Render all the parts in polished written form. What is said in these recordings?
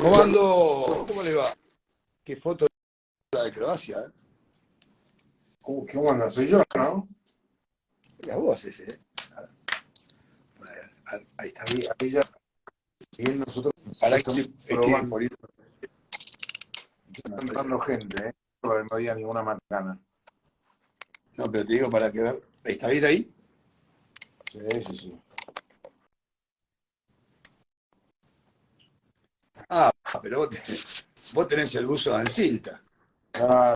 ¿Cómo ando? ¿Cómo le va? Qué foto la de Croacia, ¿eh? ¿Cómo anda? Soy yo, ¿no? Las voces, ¿eh? Ahí está. Ahí ya, bien nosotros Para estamos que estoy probando, poniendo ya una está empresa. entrando gente, ¿eh? Para que no diga ninguna macana. No, pero te digo para que ver. ¿Está bien ahí? Sí, sí, sí. Ah, pero vos tenés el buzo de Ansilta. Claro,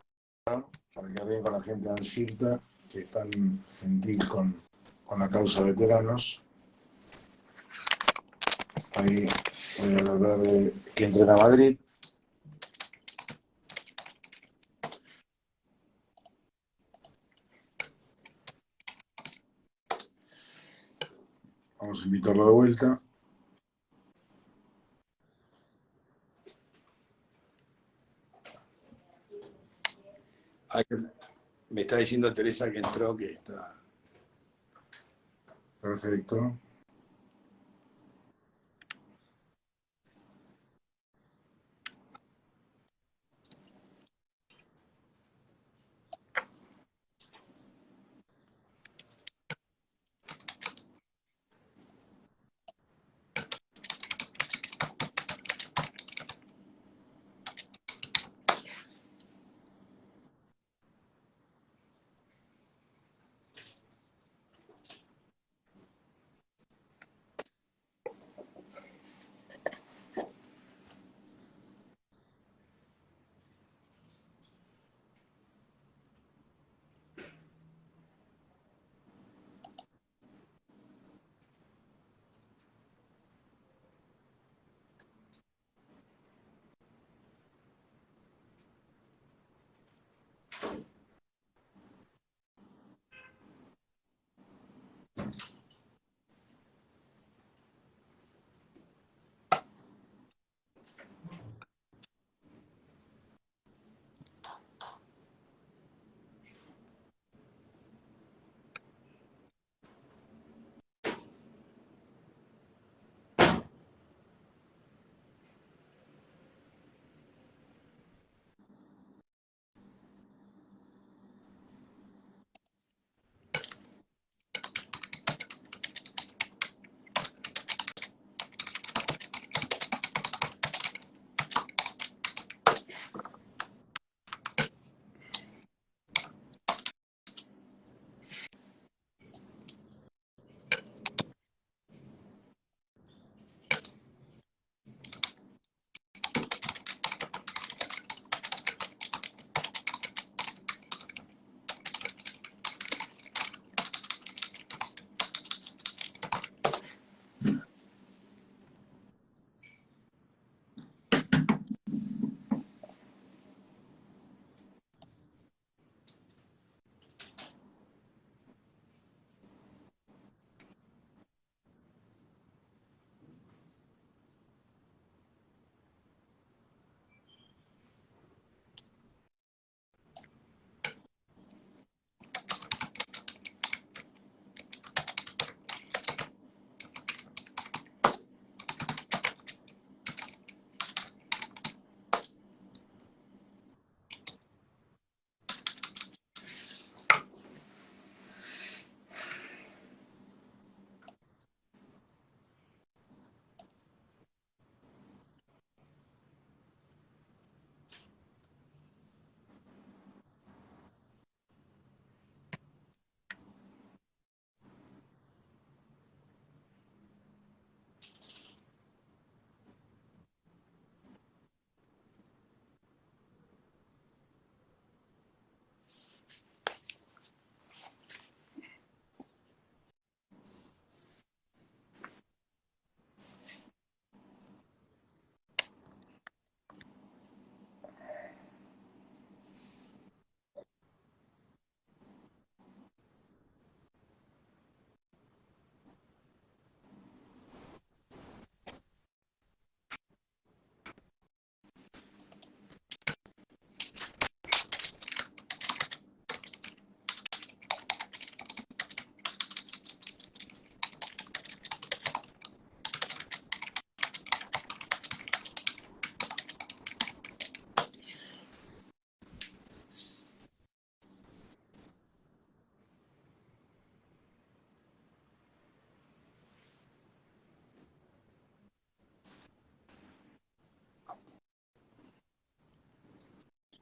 para que hablen con la gente de Ansilta, que están gentil con la causa de veteranos. Ahí voy a tratar de que entren a Madrid. Vamos a invitarlo de vuelta. Ahí me está diciendo Teresa que entró, que está. Perfecto.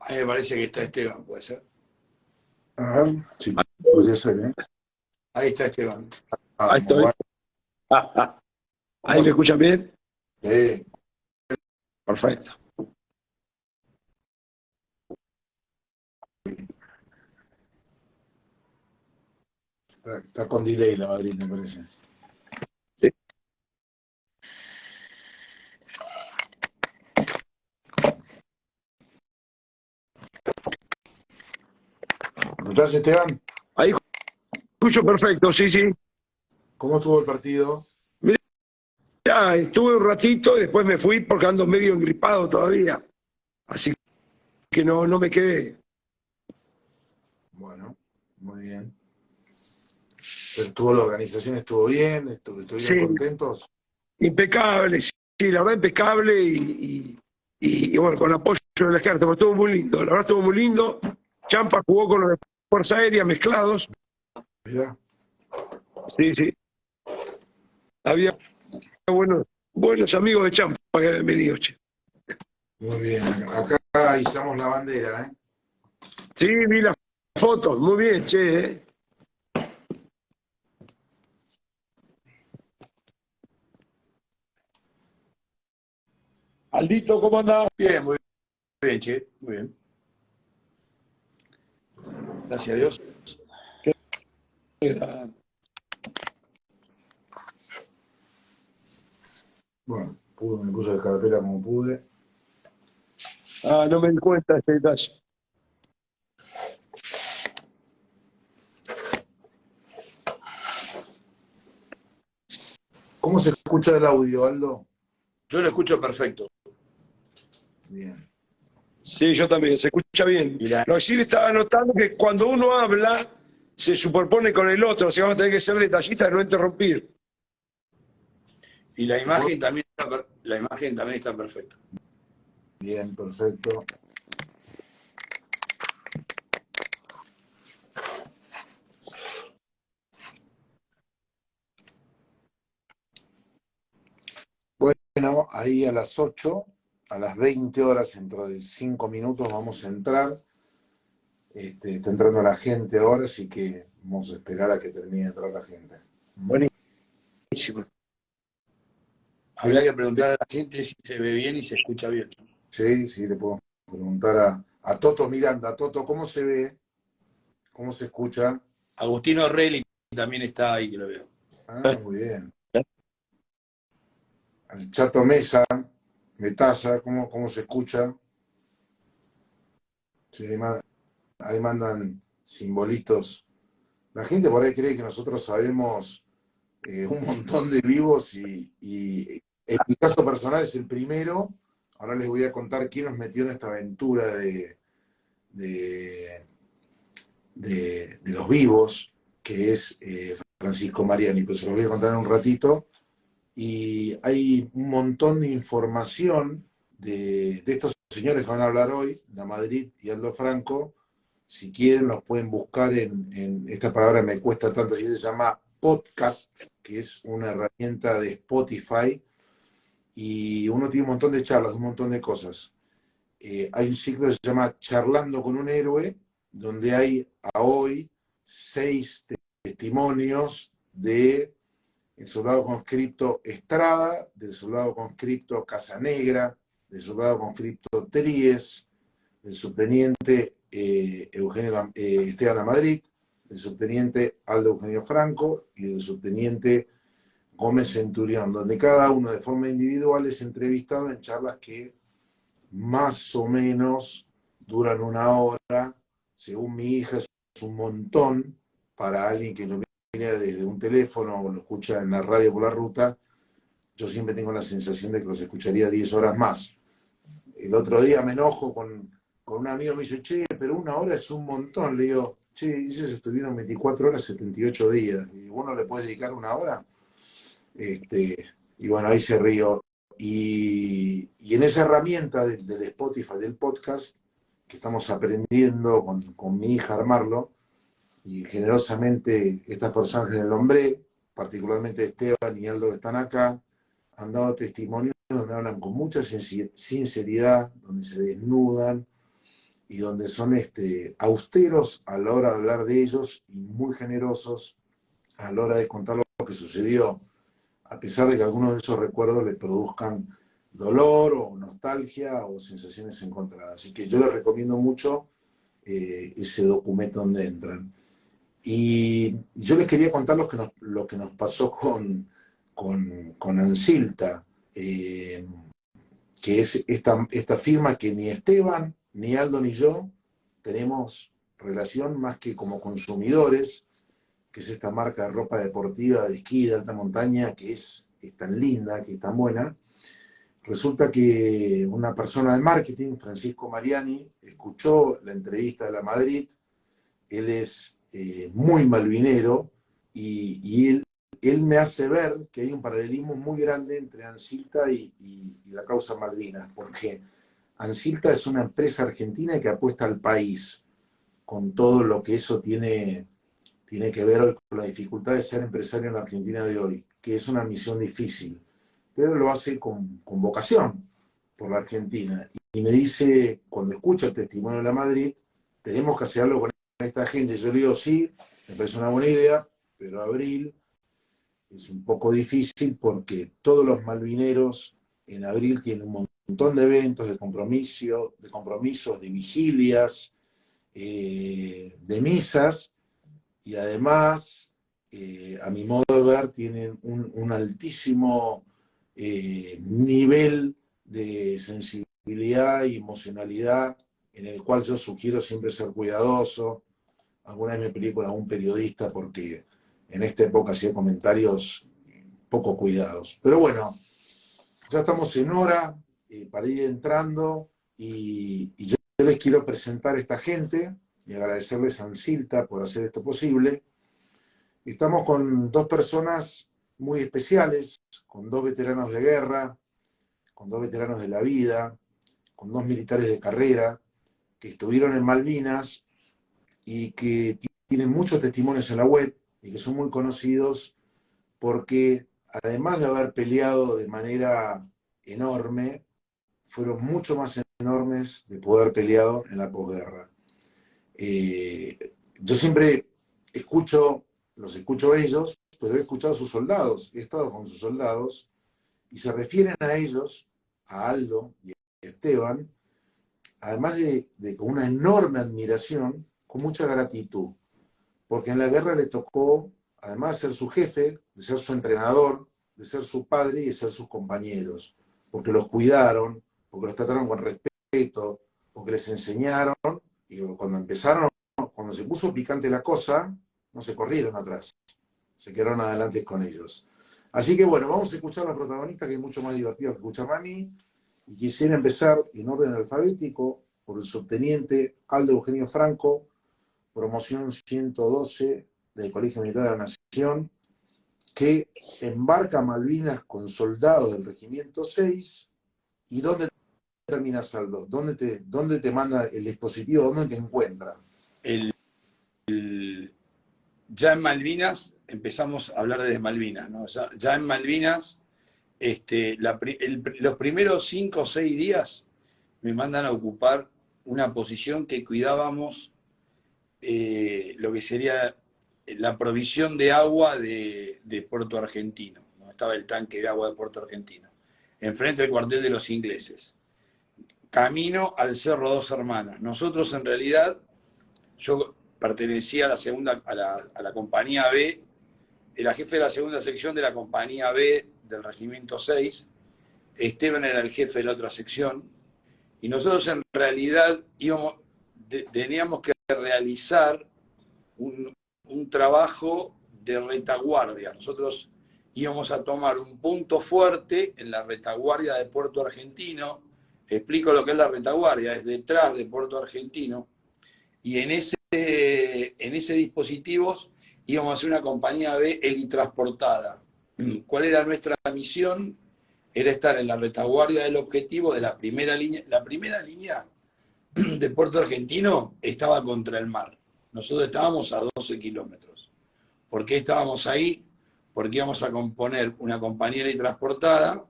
A mí me parece que está Esteban, puede ser. A ver, sí, podría ser, ¿eh? Ahí está Esteban. Ahí Vamos, estoy. va. ¿Ahí me escuchan bien? Sí, Perfecto. está con delay la Madrid, me parece. Sí. ¿Me escuchás, Esteban? Ahí escucho perfecto, sí, sí. ¿Cómo estuvo el partido? Ya, estuve un ratito y después me fui porque ando medio engripado todavía. Así que no me quedé. Bueno, muy bien. Pero estuvo la organización, estuvo bien, estuvieron Sí, contentos. impecable, sí, la verdad impecable y bueno, con apoyo del ejército, pero estuvo muy lindo, la verdad estuvo muy lindo. Champa jugó con los de Fuerza Aérea mezclados. Mirá, Sí, sí. Había buenos amigos de Champa que habían venido, che. muy bien. Acá izamos la bandera, ¿eh? Sí, vi las fotos, muy bien, che. Aldito, ¿cómo andás? Bien, muy bien, che. Muy bien. Gracias a Dios. Bueno, me puse de carpeta como pude. Ah, no me di cuenta de ese detalle. ¿Cómo se escucha el audio, Aldo? Yo lo escucho perfecto. Bien. Sí, yo también, se escucha bien. Y la, Lo que sí estaba notando que cuando uno habla, se superpone con el otro, o sea, vamos a tener que ser detallistas y no interrumpir. y la imagen también la imagen también está perfecta. Bien, perfecto. Bueno, ahí a las 8, a las 20 horas, dentro de 5 minutos vamos a entrar. Está entrando la gente ahora, así que vamos a esperar a que termine de entrar la gente. Buenísimo. Habría que preguntar a la gente si se ve bien y se escucha bien. Sí, sí, le puedo preguntar a Toto Miranda. Toto, ¿cómo se ve? ¿Cómo se escucha? Agustino Relli también está ahí, que lo veo. Ah, muy bien. El Chato Metaza, ¿cómo se escucha? Sí, ahí mandan simbolitos. La gente por ahí cree que nosotros sabemos un montón de vivos y en mi caso personal es el primero. Ahora les voy a contar quién nos metió en esta aventura de, de los vivos, que es Francisco Mariani, pues se los voy a contar en un ratito. Y hay un montón de información de estos señores que van a hablar hoy, La Madrid y Aldo Franco. Si quieren, los pueden buscar en esta palabra me cuesta tanto, y se llama podcast, que es una herramienta de Spotify, y uno tiene un montón de charlas, un montón de cosas. Hay un ciclo que se llama Charlando con un héroe, donde hay a hoy 6 testimonios de el soldado conscripto Estrada, del soldado conscripto Casanegra, del soldado conscripto Tríez, del subteniente Esteban Lamadrid, del subteniente Aldo Eugenio Franco y del subteniente Gómez Centurión, donde cada uno de forma individual es entrevistado en charlas que más o menos duran 1 hora. Según mi hija es un montón para alguien que lo mira desde un teléfono o lo escucha en la radio por la ruta. Yo siempre tengo la sensación de que los escucharía 10 horas más. El otro día me enojo con un amigo, me dice, che, pero 1 hora es un montón. Le digo, che, ellos estuvieron 24 horas, 78 días. Y ¿vos no le puedes dedicar 1 hora? Y bueno, ahí se río. Y en esa herramienta del Spotify, del podcast, que estamos aprendiendo con mi hija a armarlo, y generosamente estas personas que le nombré, particularmente Esteban y Aldo que están acá, han dado testimonios donde hablan con mucha sinceridad, donde se desnudan y donde son austeros a la hora de hablar de ellos y muy generosos a la hora de contar lo que sucedió, a pesar de que algunos de esos recuerdos le produzcan dolor o nostalgia o sensaciones encontradas. Así que yo les recomiendo mucho ese documento donde entran. Y yo les quería contar lo que nos pasó con Ansilta, que es esta firma que ni Esteban, ni Aldo, ni yo tenemos relación más que como consumidores, que es esta marca de ropa deportiva de esquí de alta montaña, que es tan linda, que es tan buena. Resulta que una persona de marketing, Francisco Mariani, escuchó la entrevista de La Madrid. Él es muy malvinero y él me hace ver que hay un paralelismo muy grande entre Ansilta y la causa Malvinas, porque Ansilta es una empresa argentina que apuesta al país, con todo lo que eso tiene que ver hoy con la dificultad de ser empresario en la Argentina de hoy, que es una misión difícil, pero lo hace con vocación por la Argentina. Y me dice, cuando escucha el testimonio de La Madrid, tenemos que hacer algo con esta gente. Yo le digo, sí, me parece una buena idea, pero abril es un poco difícil porque todos los malvineros en abril tienen un montón de eventos, de compromisos, de vigilias, de misas, y además, a mi modo de ver, tienen un altísimo nivel de sensibilidad y emocionalidad, en el cual yo sugiero siempre ser cuidadoso. Alguna vez me peleé con algún periodista porque en esta época hacía comentarios poco cuidados. Pero bueno, ya estamos en hora para ir entrando y yo les quiero presentar a esta gente y agradecerles a Ansilta por hacer esto posible. Estamos con dos personas muy especiales, con dos veteranos de guerra, con dos veteranos de la vida, con dos militares de carrera que estuvieron en Malvinas y que tienen muchos testimonios en la web y que son muy conocidos porque, además de haber peleado de manera enorme, fueron mucho más enormes de poder peleado en la posguerra. Yo siempre los escucho a ellos, pero he escuchado a sus soldados, he estado con sus soldados, y se refieren a ellos, a Aldo y a Esteban, además de con una enorme admiración, con mucha gratitud, porque en la guerra le tocó, además de ser su jefe, de ser su entrenador, de ser su padre y de ser sus compañeros, porque los cuidaron, porque los trataron con respeto, porque les enseñaron, y cuando se puso picante la cosa, no se corrieron atrás, se quedaron adelante con ellos. Así que bueno, vamos a escuchar a la protagonista, que es mucho más divertido que escucharme a mí, y quisiera empezar en orden alfabético por el subteniente Aldo Eugenio Franco, promoción 112 del Colegio Militar de la Nación, que embarca a Malvinas con soldados del Regimiento 6. ¿Y dónde terminas, Aldo? ¿Dónde te manda el dispositivo? ¿Dónde te encuentra? Ya en Malvinas, empezamos a hablar desde Malvinas, ¿no? Ya en Malvinas, los primeros 5 o 6 días me mandan a ocupar una posición que cuidábamos lo que sería la provisión de agua de Puerto Argentino, ¿no? Estaba el tanque de agua de Puerto Argentino, enfrente del cuartel de los ingleses, camino al Cerro Dos Hermanas. Nosotros en realidad, yo pertenecía a la compañía B, era jefe de la segunda sección de la compañía B del Regimiento 6, Esteban era el jefe de la otra sección, y nosotros en realidad teníamos que realizar un trabajo de retaguardia. Nosotros íbamos a tomar un punto fuerte en la retaguardia de Puerto Argentino. Explico lo que es la retaguardia, es detrás de Puerto Argentino, y en ese dispositivo íbamos a hacer una compañía B helitransportada. ¿Cuál era nuestra misión? Era estar en la retaguardia del objetivo de la primera línea. La primera línea de Puerto Argentino estaba contra el mar. Nosotros estábamos a 12 kilómetros. ¿Por qué estábamos ahí? Porque íbamos a componer una compañía helitransportada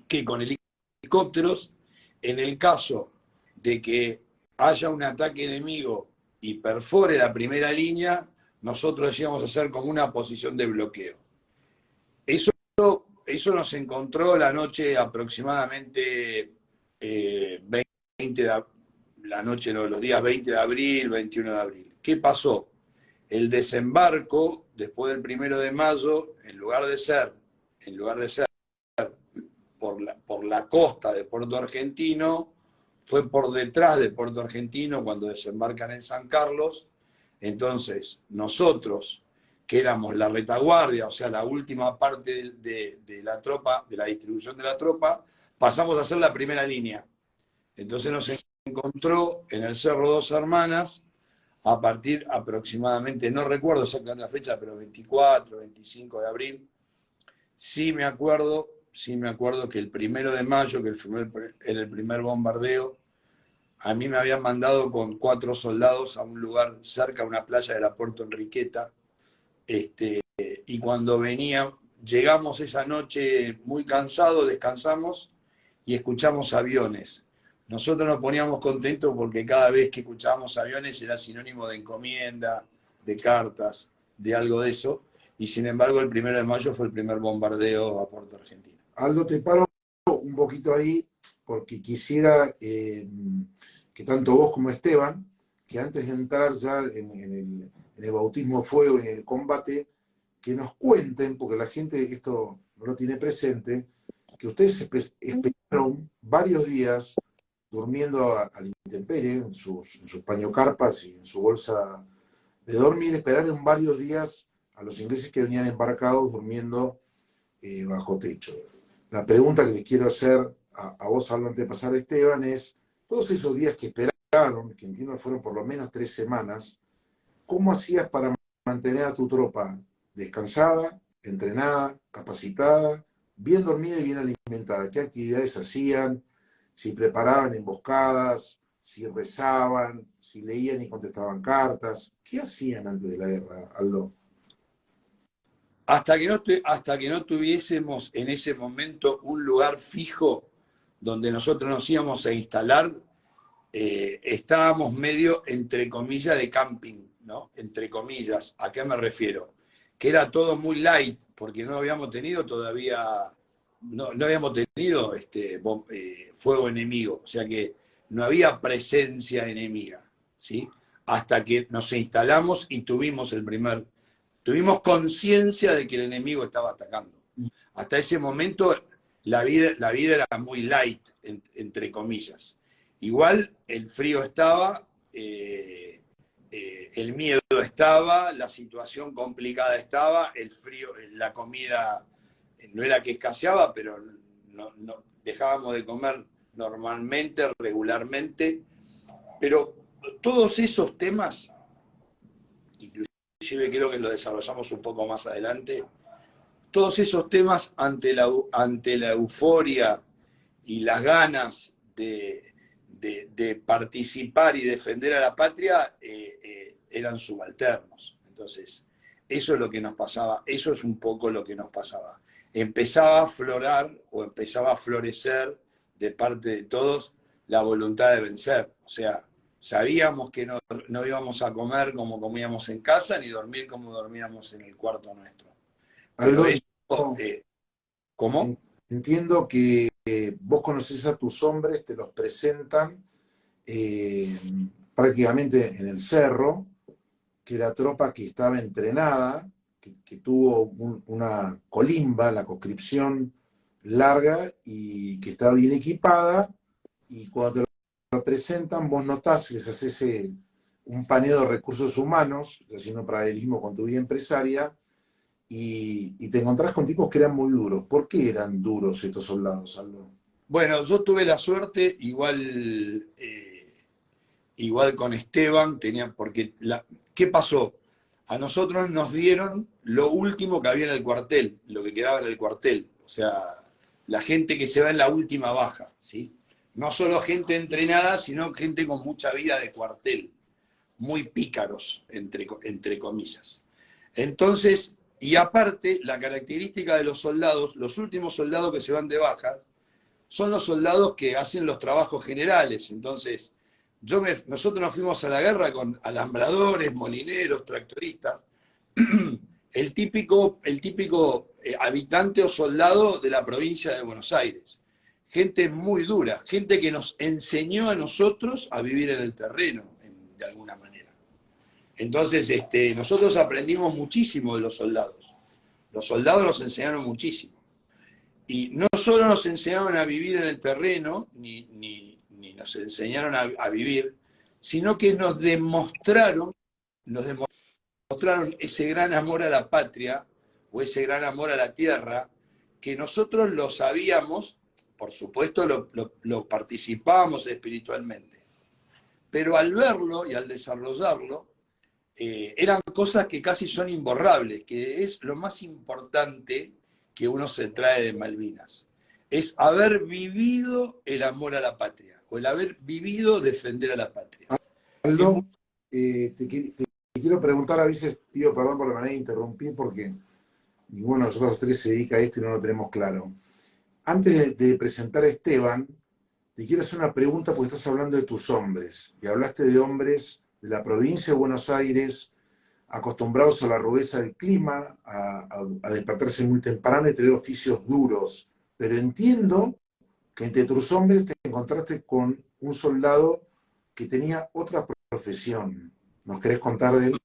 que con helicópteros, en el caso de que haya un ataque enemigo y perfore la primera línea, nosotros íbamos a hacer como una posición de bloqueo. Eso nos encontró la noche aproximadamente 20 de, la noche, no, los días 20 de abril, 21 de abril. ¿Qué pasó? El desembarco, después del 1 de mayo, en lugar de ser por la costa de Puerto Argentino, fue por detrás de Puerto Argentino cuando desembarcan en San Carlos. Entonces, nosotros, que éramos la retaguardia, o sea, la última parte de la tropa, de la distribución de la tropa, pasamos a ser la primera línea. Entonces nos encontró en el Cerro Dos Hermanas, a partir aproximadamente, no recuerdo exactamente la fecha, pero 24, 25 de abril. Sí me acuerdo que el 1 de mayo, que era el primer bombardeo, a mí me habían mandado con 4 soldados a un lugar cerca, a una playa de la Puerto Enriqueta, y cuando llegamos esa noche muy cansados, descansamos y escuchamos aviones. Nosotros nos poníamos contentos porque cada vez que escuchábamos aviones era sinónimo de encomienda, de cartas, de algo de eso, y sin embargo el 1 de mayo fue el primer bombardeo a Puerto Argentino. Aldo, te paro un poquito ahí porque quisiera que tanto vos como Esteban, que antes de entrar ya en el bautismo de fuego y en el combate, que nos cuenten, porque la gente esto no lo tiene presente, que ustedes esperaron varios días durmiendo a la intemperie, en sus pañocarpas y en su bolsa de dormir, esperaron varios días a los ingleses que venían embarcados durmiendo bajo techo. La pregunta que les quiero hacer a vos, Aldo, antes de pasar a Esteban, es, todos esos días que esperaron, que entiendo fueron por lo menos 3 semanas, ¿cómo hacías para mantener a tu tropa descansada, entrenada, capacitada, bien dormida y bien alimentada? ¿Qué actividades hacían? Si preparaban emboscadas, si rezaban, si leían y contestaban cartas. ¿Qué hacían antes de la guerra, Aldo? Hasta que no tuviésemos en ese momento un lugar fijo donde nosotros nos íbamos a instalar, estábamos medio, entre comillas, de camping, ¿no? Entre comillas. ¿A qué me refiero? Que era todo muy light, porque no habíamos tenido todavía, no habíamos tenido fuego enemigo, o sea que no había presencia enemiga, ¿sí? Hasta que nos instalamos y tuvimos conciencia de que el enemigo estaba atacando. Hasta ese momento la vida era muy light, entre comillas. Igual el frío estaba, el miedo estaba, la situación complicada estaba, el frío, la comida no era que escaseaba, pero no dejábamos de comer normalmente, regularmente. Pero todos esos temas, inclusive creo que lo desarrollamos un poco más adelante, todos esos temas ante la euforia y las ganas de participar y defender a la patria eran subalternos. Entonces, eso es lo que nos pasaba, eso es un poco lo que nos pasaba. Empezaba a aflorar o empezaba a florecer de parte de todos la voluntad de vencer. O sea, sabíamos que no íbamos a comer como comíamos en casa, ni dormir como dormíamos en el cuarto nuestro. Pero Aldo, eso, ¿cómo? Entiendo que vos conocés a tus hombres, te los presentan prácticamente en el cerro, que era tropa que estaba entrenada, que tuvo una colimba, la conscripción larga y que estaba bien equipada, y cuando te lo presentan vos notás, les haces un paneo de recursos humanos, haciendo paralelismo con tu vida empresaria, y te encontrás con tipos que eran muy duros. ¿Por qué eran duros estos soldados, Aldo? Bueno, yo tuve la suerte, igual con Esteban, porque ¿qué pasó? A nosotros nos dieron lo último que había en el cuartel, lo que quedaba en el cuartel. O sea, la gente que se va en la última baja, ¿sí? No solo gente entrenada, sino gente con mucha vida de cuartel, muy pícaros, entre comillas. Entonces, y aparte, la característica de los soldados, los últimos soldados que se van de baja, son los soldados que hacen los trabajos generales. Entonces, Nosotros nos fuimos a la guerra con alambradores, molineros, tractoristas, el típico habitante o soldado de la provincia de Buenos Aires. Gente muy dura, gente que nos enseñó a nosotros a vivir en el terreno, de alguna manera. Entonces, nosotros aprendimos muchísimo de los soldados. Los soldados nos enseñaron muchísimo. Y no solo nos enseñaron a vivir en el terreno, ni nos enseñaron a vivir, sino que nos demostraron ese gran amor a la patria o ese gran amor a la tierra, que nosotros lo sabíamos, por supuesto lo participábamos espiritualmente, pero al verlo y al desarrollarlo, eran cosas que casi son imborrables, que es lo más importante que uno se trae de Malvinas. Es haber vivido el amor a la patria, o el haber vivido defender a la patria. Aldo, te quiero preguntar, a veces pido perdón por la manera de interrumpir, porque ninguno de nosotros tres se dedica a esto y no lo tenemos claro. Antes de presentar a Esteban, te quiero hacer una pregunta porque estás hablando de tus hombres, y hablaste de hombres de la provincia de Buenos Aires, acostumbrados a la rudeza del clima, a despertarse muy temprano y tener oficios duros. Pero entiendo que entre tus hombres te encontraste con un soldado que tenía otra profesión. ¿Nos querés contar de él?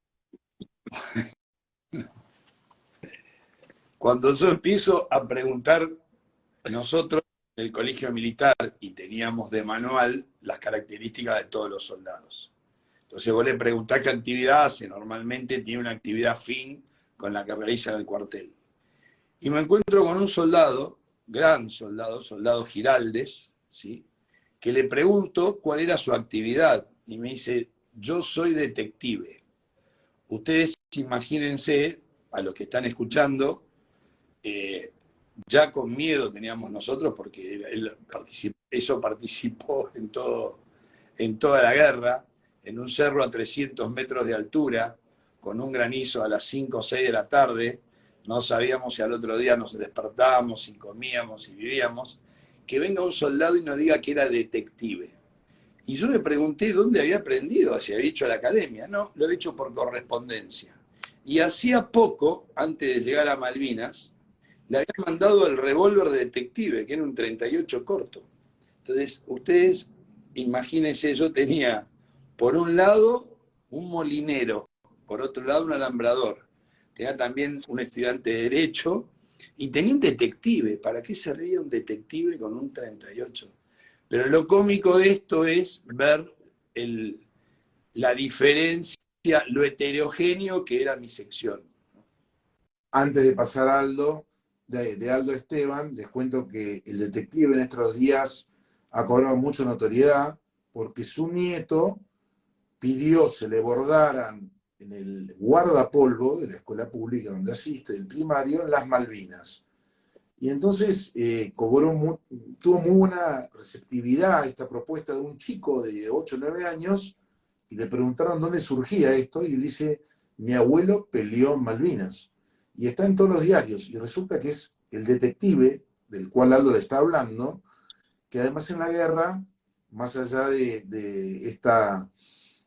Cuando yo empiezo a preguntar, nosotros en el colegio militar, y teníamos de manual las características de todos los soldados. Entonces vos le preguntás qué actividad hace. Normalmente tiene una actividad fin con la que realiza en el cuartel. Y me encuentro con un soldado, gran soldado, soldado Giraldes, ¿sí? Que le pregunto cuál era su actividad. Y me dice, yo soy detective. Ustedes imagínense, a los que están escuchando, ya con miedo teníamos nosotros, porque él participó en toda la guerra, en un cerro a 300 metros de altura, con un granizo a las 5 o 6 de la tarde, no sabíamos si al otro día nos despertábamos, si comíamos, si vivíamos, que venga un soldado y nos diga que era detective. Y yo le pregunté dónde había aprendido, si había hecho a la academia. No, lo he hecho por correspondencia. Y hacía poco, antes de llegar a Malvinas, le habían mandado el revólver de detective, que era un 38 corto. Entonces, ustedes imagínense, yo tenía por un lado un molinero, por otro lado un alambrador, tenía también un estudiante de Derecho y tenía un detective. ¿Para qué servía un detective con un 38? Pero lo cómico de esto es ver la diferencia, lo heterogéneo que era mi sección. Antes de pasar a Aldo, de Aldo a Esteban, les cuento que el detective en estos días ha cobrado mucha notoriedad porque su nieto pidió se le bordaran en el guardapolvo de la escuela pública donde asiste, del primario, en las Malvinas. Y entonces tuvo muy buena receptividad esta propuesta de un chico de 8 o 9 años, y le preguntaron dónde surgía esto, y él dice, mi abuelo peleó en Malvinas. Y está en todos los diarios, y resulta que es el detective del cual Aldo le está hablando, que además en la guerra, más allá de esta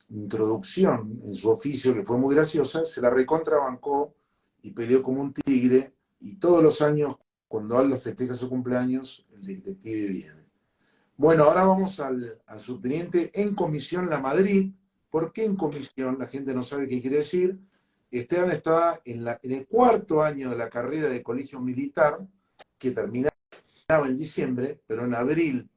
introducción en su oficio, que fue muy graciosa, se la recontrabancó y peleó como un tigre, y todos los años, cuando Aldo festeja su cumpleaños, el detective viene. Bueno, ahora vamos al subteniente en comisión La Madrid. ¿Por qué en comisión? La gente no sabe qué quiere decir. Esteban estaba en el 4º año de la carrera de colegio militar, que terminaba en diciembre, pero en abril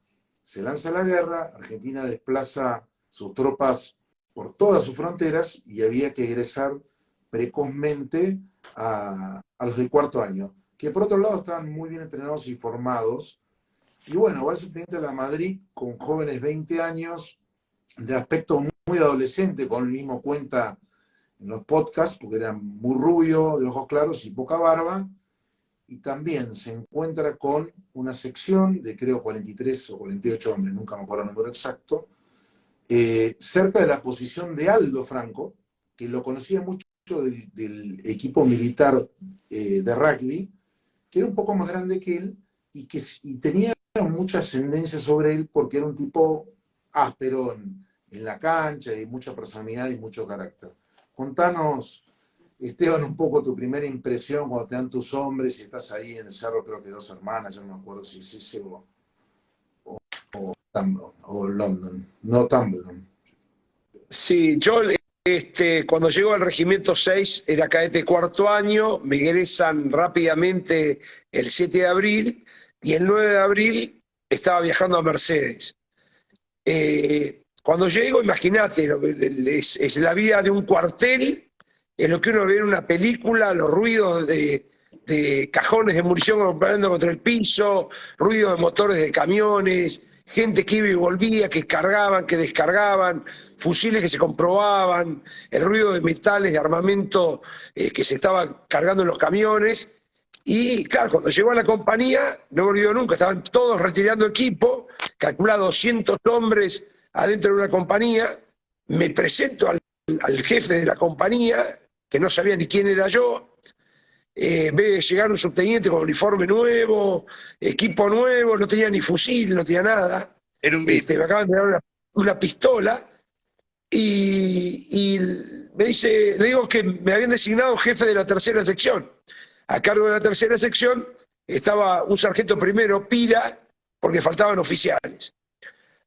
se lanza la guerra, Argentina desplaza sus tropas por todas sus fronteras y había que egresar precozmente a los del 4º año, que por otro lado estaban muy bien entrenados y formados. Y bueno, va el subteniente de La Madrid con jóvenes 20 años, de aspecto muy adolescente, con el mismo cuenta en los podcasts, porque era muy rubio, de ojos claros y poca barba. Y también se encuentra con una sección de creo 43 o 48 hombres, nunca me acuerdo el número exacto, cerca de la posición de Aldo Franco, que lo conocía mucho del equipo militar de rugby, que era un poco más grande que él y tenía mucha ascendencia sobre él porque era un tipo áspero en la cancha, y mucha personalidad y mucho carácter. Contanos, Esteban, un poco tu primera impresión cuando te dan tus hombres y estás ahí en el cerro, creo que Dos Hermanas, yo no me acuerdo si es ese o London, no Tumbledon. Sí, yo cuando llego al Regimiento 6 era cadete cuarto año, me egresan rápidamente el 7 de abril y el 9 de abril estaba viajando a Mercedes. Cuando llego, imagínate, es la vida de un cuartel, es lo que uno ve en una película, los ruidos de cajones de munición golpeando contra el piso, ruidos de motores de camiones, gente que iba y volvía, que cargaban, que descargaban, fusiles que se comprobaban, el ruido de metales, de armamento que se estaba cargando en los camiones. Y claro, cuando llegó a la compañía, no me olvido nunca, estaban todos retirando equipo, calcula 200 hombres adentro de una compañía, me presento al jefe de la compañía, que no sabía ni quién era yo, ve llegar un subteniente con uniforme nuevo, equipo nuevo, no tenía ni fusil, no tenía nada. Era un me acaban de dar una pistola y me dice, le digo que me habían designado jefe de la tercera sección. A cargo de la tercera sección estaba un sargento primero, Pira, porque faltaban oficiales.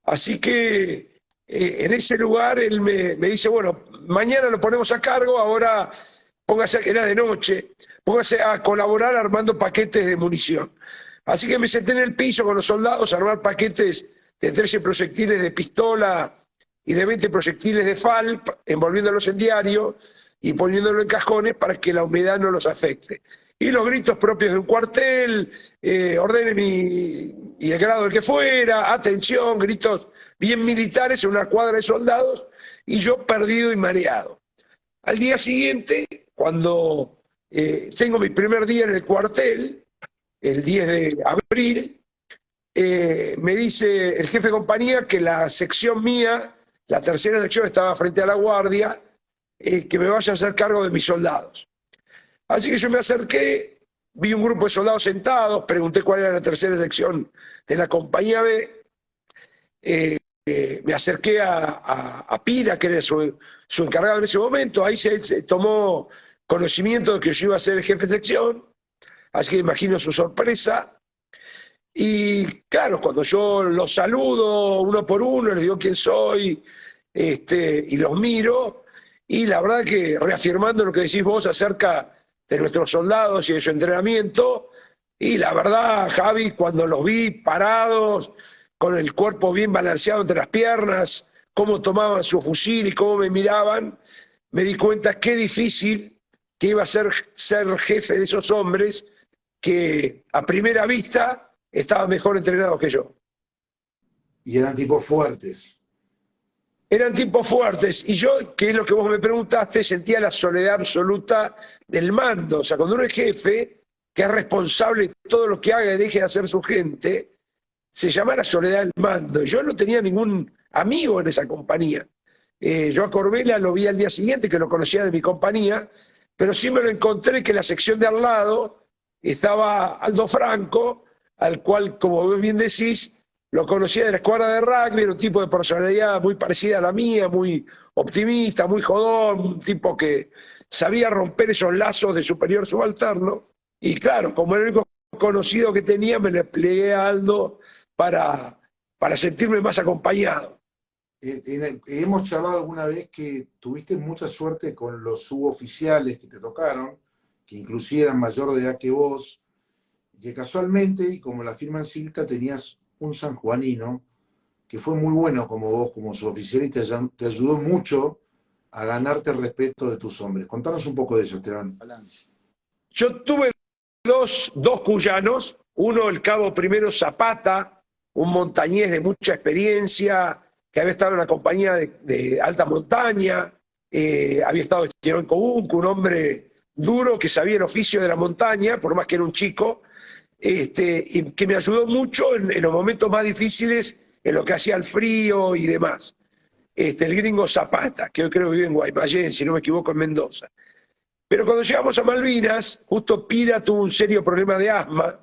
Así que en ese lugar él me dice, bueno, mañana lo ponemos a cargo, ahora póngase, era de noche, póngase a colaborar armando paquetes de munición. Así que me senté en el piso con los soldados a armar paquetes de 13 proyectiles de pistola y de 20 proyectiles de FAL, envolviéndolos en diario y poniéndolos en cajones para que la humedad no los afecte. Y los gritos propios de un cuartel, ordenen y el grado del que fuera, atención, gritos bien militares en una cuadra de soldados, y yo perdido y mareado. Al día siguiente, cuando tengo mi primer día en el cuartel, el 10 de abril, me dice el jefe de compañía que la sección mía, la tercera sección, estaba frente a la guardia, que me vaya a hacer cargo de mis soldados. Así que yo me acerqué, vi un grupo de soldados sentados, pregunté cuál era la tercera sección de la compañía B, me acerqué a Pira, que era su encargado en ese momento, ahí se tomó conocimiento de que yo iba a ser el jefe de sección, así que imagino su sorpresa. Y claro, cuando yo los saludo uno por uno, les digo quién soy, y los miro, y la verdad que reafirmando lo que decís vos acerca de nuestros soldados y de su entrenamiento, y la verdad, Javi, cuando los vi parados, con el cuerpo bien balanceado entre las piernas, cómo tomaban su fusil y cómo me miraban, me di cuenta qué difícil que iba a ser jefe de esos hombres que a primera vista estaban mejor entrenados que yo. Y eran tipos fuertes. Eran tipos fuertes, y yo, que es lo que vos me preguntaste, sentía la soledad absoluta del mando. O sea, cuando uno es jefe, que es responsable de todo lo que haga y deje de hacer su gente, se llama la soledad del mando. Yo no tenía ningún amigo en esa compañía. Yo a Corbella lo vi al día siguiente, que lo conocía de mi compañía, pero sí me lo encontré que en la sección de al lado estaba Aldo Franco, al cual, como vos bien decís, lo conocía de la escuadra de rugby, era un tipo de personalidad muy parecida a la mía, muy optimista, muy jodón, un tipo que sabía romper esos lazos de superior subalterno. Y claro, como era el único conocido que tenía, me le plegué a Aldo para sentirme más acompañado. Hemos charlado alguna vez que tuviste mucha suerte con los suboficiales que te tocaron, que inclusive eran mayor de edad que vos, que casualmente, y como la firma en Silta, tenías un sanjuanino que fue muy bueno como vos, como suboficial, y te ayudó mucho a ganarte el respeto de tus hombres. Contanos un poco de eso, Esteban. Yo tuve dos cuyanos, uno el cabo primero Zapata, un montañés de mucha experiencia, que había estado en la compañía de alta montaña, había estado en Cobunco, un hombre duro que sabía el oficio de la montaña, por más que era un chico, y que me ayudó mucho en los momentos más difíciles, en lo que hacía el frío y demás. El gringo Zapata, que hoy creo que vive en Guaymallén, si no me equivoco, en Mendoza. Pero cuando llegamos a Malvinas, justo Pira tuvo un serio problema de asma,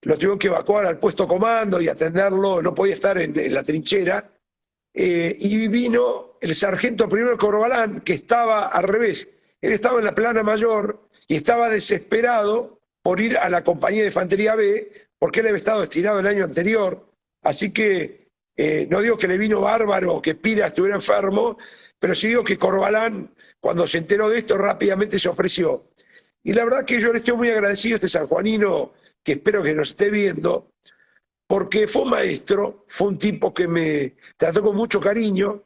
lo tuvieron que evacuar al puesto comando y atenderlo, no podía estar en la trinchera, y vino el sargento primero Corbalán, que estaba al revés. Él estaba en la plana mayor y estaba desesperado por ir a la compañía de infantería B, porque él había estado destinado el año anterior. Así que no digo que le vino bárbaro o que Pira estuviera enfermo, pero sí digo que Corbalán, cuando se enteró de esto, rápidamente se ofreció. Y la verdad que yo le estoy muy agradecido a este sanjuanino, que espero que nos esté viendo, porque fue un maestro, fue un tipo que me trató con mucho cariño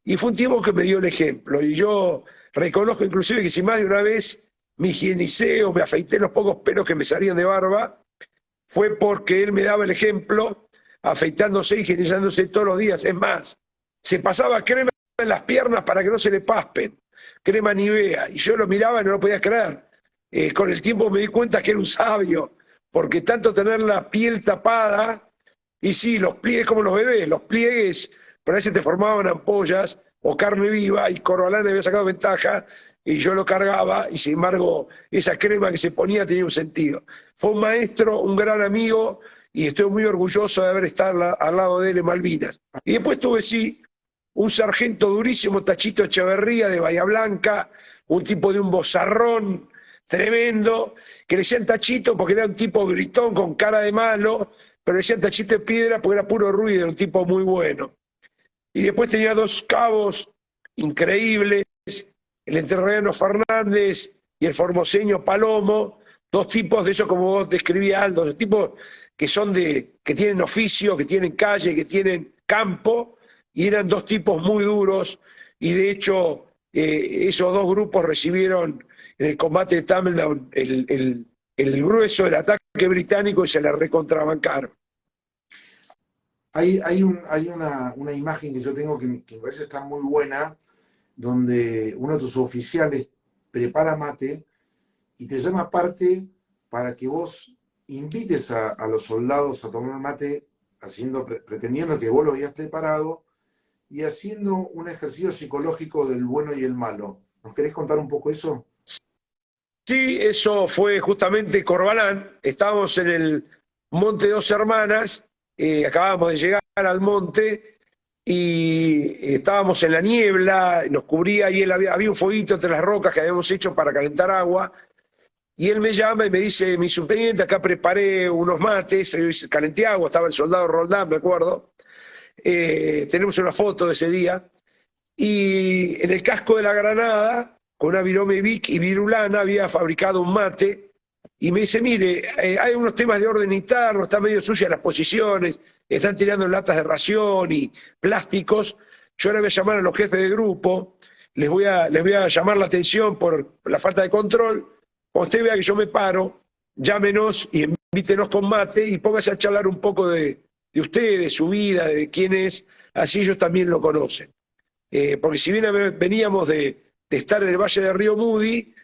y fue un tipo que me dio el ejemplo. Y yo reconozco inclusive que si más de una vez me higienicé o me afeité los pocos pelos que me salían de barba, fue porque él me daba el ejemplo, afeitándose y higienizándose todos los días. Es más, se pasaba crema en las piernas para que no se le paspen, crema Nivea, y yo lo miraba y no lo podía creer. Con el tiempo me di cuenta que era un sabio, porque tanto tener la piel tapada, y sí, los pliegues como los bebés, los pliegues por ahí se te formaban ampollas o carne viva, y Corbalán había sacado ventaja, y yo lo cargaba, y sin embargo esa crema que se ponía tenía un sentido. Fue un maestro, un gran amigo, y estoy muy orgulloso de haber estado al lado de él en Malvinas. Y después tuve, sí, un sargento durísimo, Tachito Echeverría de Bahía Blanca, un tipo de un vozarrón tremendo, que le decían Tachito porque era un tipo gritón con cara de malo, pero le decían Tachito de Piedra porque era puro ruido, era un tipo muy bueno. Y después tenía dos cabos increíbles, el entrerriano Fernández y el formoseño Palomo, dos tipos de eso como vos describías, Aldo, dos tipos que son que tienen oficio, que tienen calle, que tienen campo, y eran dos tipos muy duros, y de hecho esos dos grupos recibieron en el combate de Tamerlane el grueso del ataque británico y se la recontrabancaron. Hay una imagen que yo tengo que me parece está muy buena, donde uno de tus oficiales prepara mate y te llama aparte para que vos invites a los soldados a tomar mate, pretendiendo que vos lo habías preparado y haciendo un ejercicio psicológico del bueno y el malo. ¿Nos querés contar un poco eso? Sí, eso fue justamente Corbalán. Estábamos en el Monte Dos Hermanas, acabábamos de llegar al monte y estábamos en la niebla, nos cubría y había un fueguito entre las rocas que habíamos hecho para calentar agua. Y él me llama y me dice: mi subteniente, acá preparé unos mates, calenté agua, estaba el soldado Roldán, me acuerdo. Tenemos una foto de ese día. Y en el casco de la Granada, con una virome Vic y virulana, había fabricado un mate. Y me dice: mire, hay unos temas de orden interno, están medio sucias las posiciones, están tirando latas de ración y plásticos. Yo ahora voy a llamar a los jefes de grupo, les voy a llamar la atención por la falta de control. Cuando usted vea que yo me paro, llámenos y invítenos con mate y póngase a charlar un poco de usted, de su vida, de quién es, así ellos también lo conocen. Porque si bien veníamos de estar en el Valle de Río Mudi,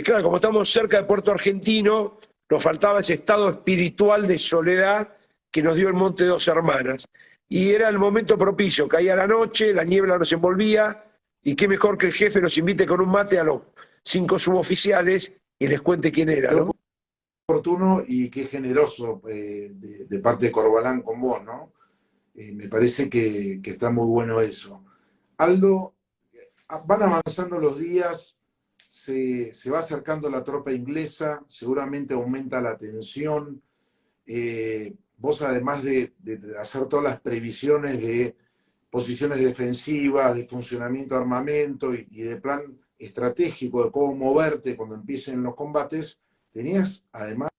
claro, como estamos cerca de Puerto Argentino, nos faltaba ese estado espiritual de soledad que nos dio el Monte Dos Hermanas. Y era el momento propicio, caía la noche, la niebla nos envolvía, y qué mejor que el jefe nos invite con un mate a los 5 suboficiales y les cuente quién era, ¿no? Oportuno y qué generoso de parte de Corbalán con vos, ¿no? Me parece que está muy bueno eso. Aldo, van avanzando los días, se va acercando la tropa inglesa, seguramente aumenta la tensión. Vos, además de hacer todas las previsiones de posiciones defensivas, de funcionamiento de armamento y de plan estratégico de cómo moverte cuando empiecen los combates, tenías además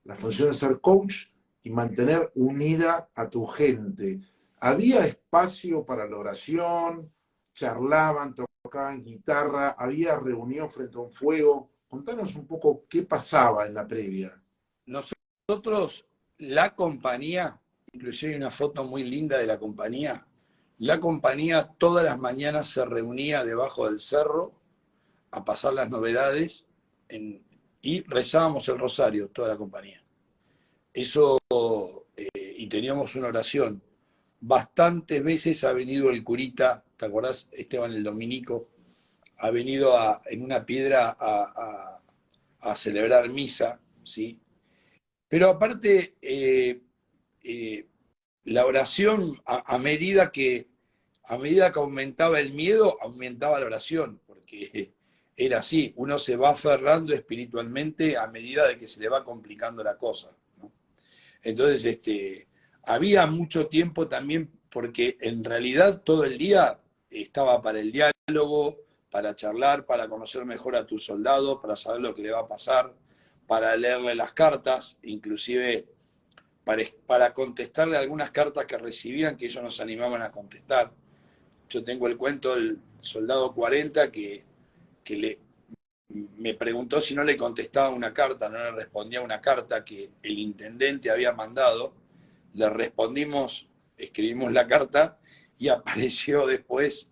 la función de ser coach y mantener unida a tu gente. ¿Había espacio para la oración? ¿Charlaban, tocaban guitarra? ¿Había reunión frente a un fuego? Contanos un poco qué pasaba en la previa. Nosotros, la compañía, inclusive hay una foto muy linda de la compañía todas las mañanas se reunía debajo del cerro a pasar las novedades y rezábamos el rosario, toda la compañía. Eso, y teníamos una oración. Bastantes veces ha venido el curita, ¿te acordás, Esteban el Dominico? Ha venido en una piedra a celebrar misa, ¿sí? Pero aparte, la oración, a medida que a medida que aumentaba el miedo, aumentaba la oración, porque era así, uno se va aferrando espiritualmente a medida de que se le va complicando la cosa, ¿no? Entonces, había mucho tiempo también, porque en realidad todo el día estaba para el diálogo, para charlar, para conocer mejor a tus soldados, para saber lo que le va a pasar, para leerle las cartas, inclusive para contestarle algunas cartas que recibían que ellos nos animaban a contestar. Yo tengo el cuento del soldado 40 que me preguntó si no le contestaba una carta, no le respondía una carta que el intendente había mandado. Le respondimos, escribimos la carta y apareció después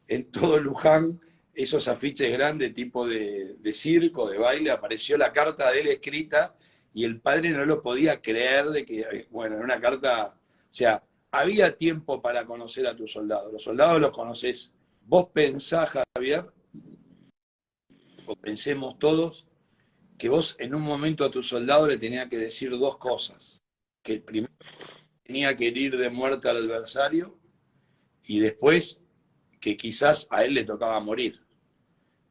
en todo Luján esos afiches grandes tipo de circo, de baile, apareció la carta de él escrita y el padre no lo podía creer de que, bueno, era una carta, o sea, había tiempo para conocer a tus soldados. Los soldados los conoces. Vos pensás, Javier, o pensemos todos, que vos en un momento a tu soldado le tenías que decir dos cosas. Que el primero tenía que herir de muerte al adversario y después que quizás a él le tocaba morir.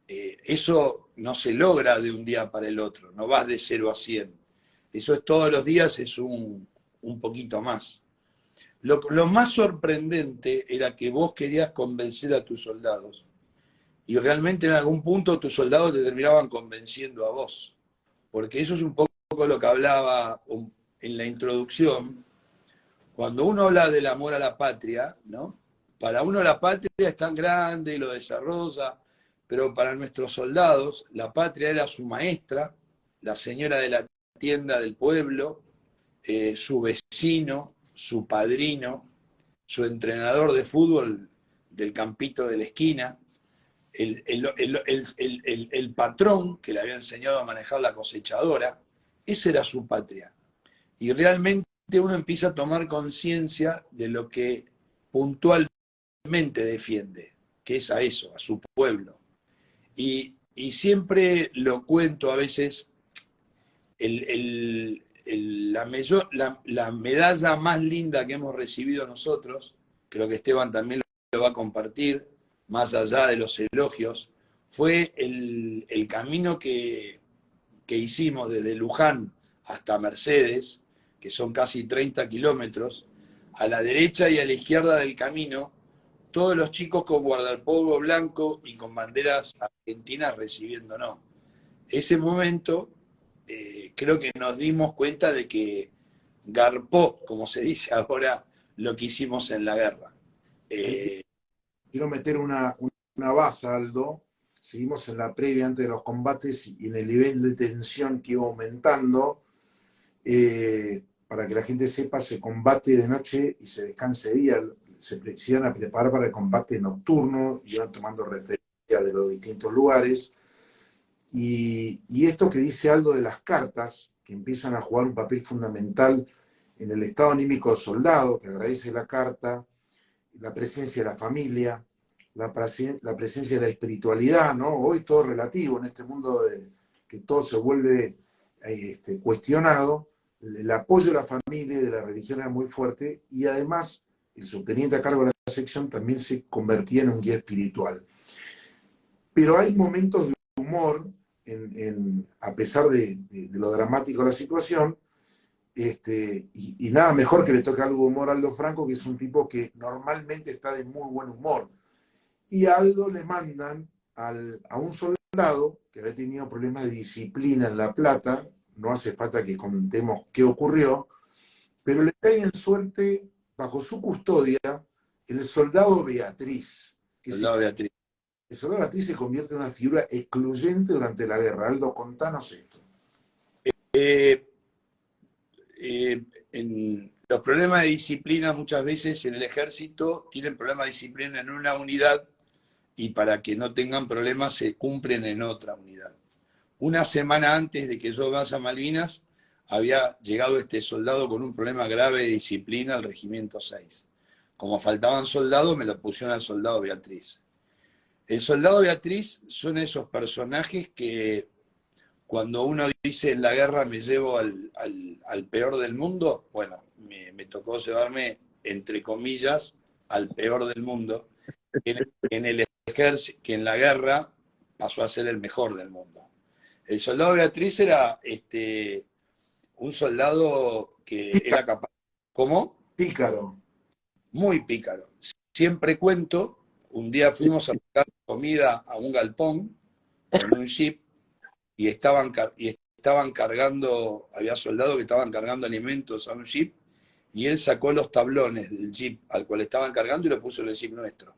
Eso no se logra de un día para el otro, no vas de 0 a 100. Eso es todos los días, es un poquito más. Lo más sorprendente era que vos querías convencer a tus soldados y realmente en algún punto tus soldados te terminaban convenciendo a vos. Porque eso es un poco lo que hablaba en la introducción. Cuando uno habla del amor a la patria, ¿no? Para uno la patria es tan grande y lo desarrolla, pero para nuestros soldados la patria era su maestra, la señora de la tienda del pueblo, su vecino, su padrino, su entrenador de fútbol del campito de la esquina, el patrón que le había enseñado a manejar la cosechadora. Esa era su patria. Y realmente uno empieza a tomar conciencia de lo que puntualmente defiende, que es a eso, a su pueblo. Y siempre lo cuento a veces, la medalla más linda que hemos recibido nosotros, creo que Esteban también lo va a compartir, más allá de los elogios, fue el camino que hicimos desde Luján hasta Mercedes, que son casi 30 kilómetros. A la derecha y a la izquierda del camino, todos los chicos con guardapolvo blanco y con banderas argentinas recibiéndonos. Ese momento, creo que nos dimos cuenta de que garpó, como se dice ahora, lo que hicimos en la guerra. Quiero meter una baza, Aldo. Seguimos en la previa antes de los combates y en el nivel de tensión que iba aumentando. Para que la gente sepa, se combate de noche y se descanse de día. Se iban a preparar para el combate nocturno, iban tomando referencia de los distintos lugares. Y esto que dice Aldo de las cartas, que empiezan a jugar un papel fundamental en el estado anímico del soldado, que agradece la carta, la presencia de la familia, la presencia de la espiritualidad, ¿no? Hoy todo relativo en este mundo que todo se vuelve cuestionado. El apoyo de la familia y de la religión era muy fuerte y además el subteniente a cargo de la sección también se convertía en un guía espiritual. Pero hay momentos de humor, a pesar de lo dramático de la situación, y nada mejor que le toque algo de humor a Aldo Franco, que es un tipo que normalmente está de muy buen humor. Y a Aldo le mandan a un soldado que había tenido problemas de disciplina en La Plata, no hace falta que contemos qué ocurrió, pero le cae en suerte, bajo su custodia, el soldado Beatriz. Beatriz. El soldado Beatriz se convierte en una figura excluyente durante la guerra. Aldo, contanos esto. Los problemas de disciplina muchas veces en el ejército tienen problemas de disciplina en una unidad y para que no tengan problemas se cumplen en otra unidad. Una semana antes de que yo vaya a Malvinas, había llegado este soldado con un problema grave de disciplina al Regimiento 6. Como faltaban soldados, me lo pusieron al soldado Beatriz. El soldado Beatriz son esos personajes que cuando uno dice en la guerra me llevo al peor del mundo, bueno, me tocó llevarme, entre comillas, al peor del mundo, en el ejército, que en la guerra pasó a ser el mejor del mundo. El soldado Beatriz era un soldado que era capaz. ¿Cómo? Pícaro. Muy pícaro. Siempre cuento, un día fuimos a buscar comida a un galpón con un jeep y estaban cargando, había soldados que estaban cargando alimentos a un jeep y él sacó los tablones del jeep al cual estaban cargando y lo puso en el jeep nuestro.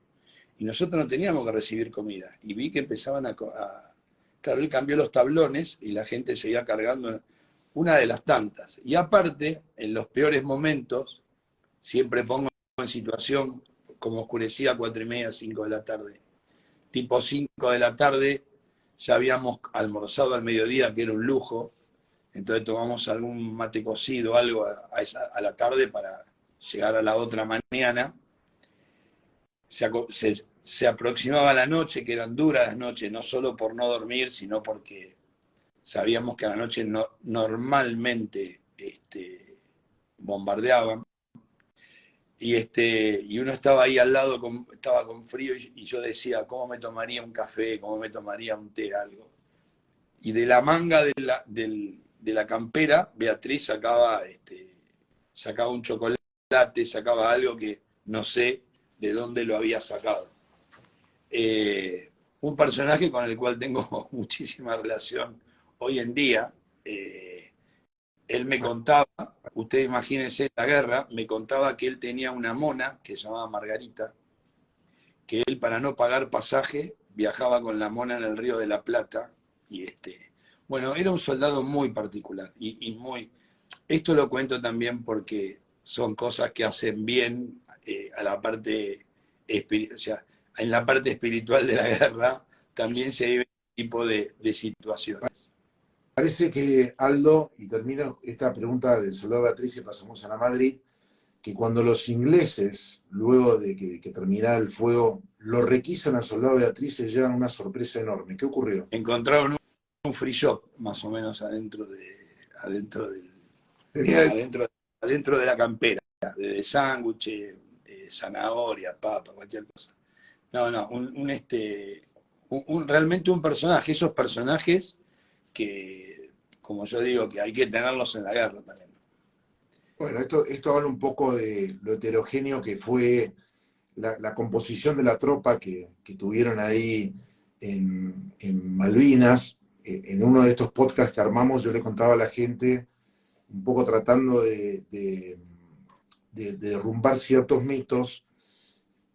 Y nosotros no teníamos que recibir comida. Y vi que empezaban Claro, él cambió los tablones y la gente seguía cargando una de las tantas. Y aparte, en los peores momentos, siempre pongo en situación como oscurecía 4:30, 5 de la tarde. Tipo 5 de la tarde, ya habíamos almorzado al mediodía, que era un lujo. Entonces tomamos algún mate cocido, algo a la tarde para llegar a la otra mañana. Se aproximaba la noche, que eran duras las noches, no solo por no dormir, sino porque sabíamos que a la noche normalmente bombardeaban. Y uno estaba ahí al lado, estaba con frío, y yo decía, ¿cómo me tomaría un café? ¿Cómo me tomaría un té? Algo. Y de la manga de la campera, Beatriz sacaba un chocolate, sacaba algo que no sé de dónde lo había sacado. Un personaje con el cual tengo muchísima relación hoy en día. Él me contaba, ustedes imagínense la guerra, me contaba que él tenía una mona que se llamaba Margarita, que él para no pagar pasaje viajaba con la mona en el Río de la Plata. Y bueno, era un soldado muy particular y muy... Esto lo cuento también porque son cosas que hacen bien a la parte espiritual. O sea, en la parte espiritual de la guerra también se vive este tipo de situaciones. Parece que, Aldo, y termino esta pregunta del soldado Beatriz y pasamos a la Madrid, que cuando los ingleses, luego de que terminara el fuego, lo requisan al soldado Beatriz, se llevan una sorpresa enorme. ¿Qué ocurrió? Encontraron un free shop, más o menos, adentro de la campera, de sándwiches, zanahoria, papa, cualquier cosa. No, realmente un personaje, esos personajes que, como yo digo, que hay que tenerlos en la guerra también. Bueno, esto habla un poco de lo heterogéneo que fue la composición de la tropa que tuvieron ahí en Malvinas. En uno de estos podcasts que armamos, yo le contaba a la gente, un poco tratando de derrumbar ciertos mitos,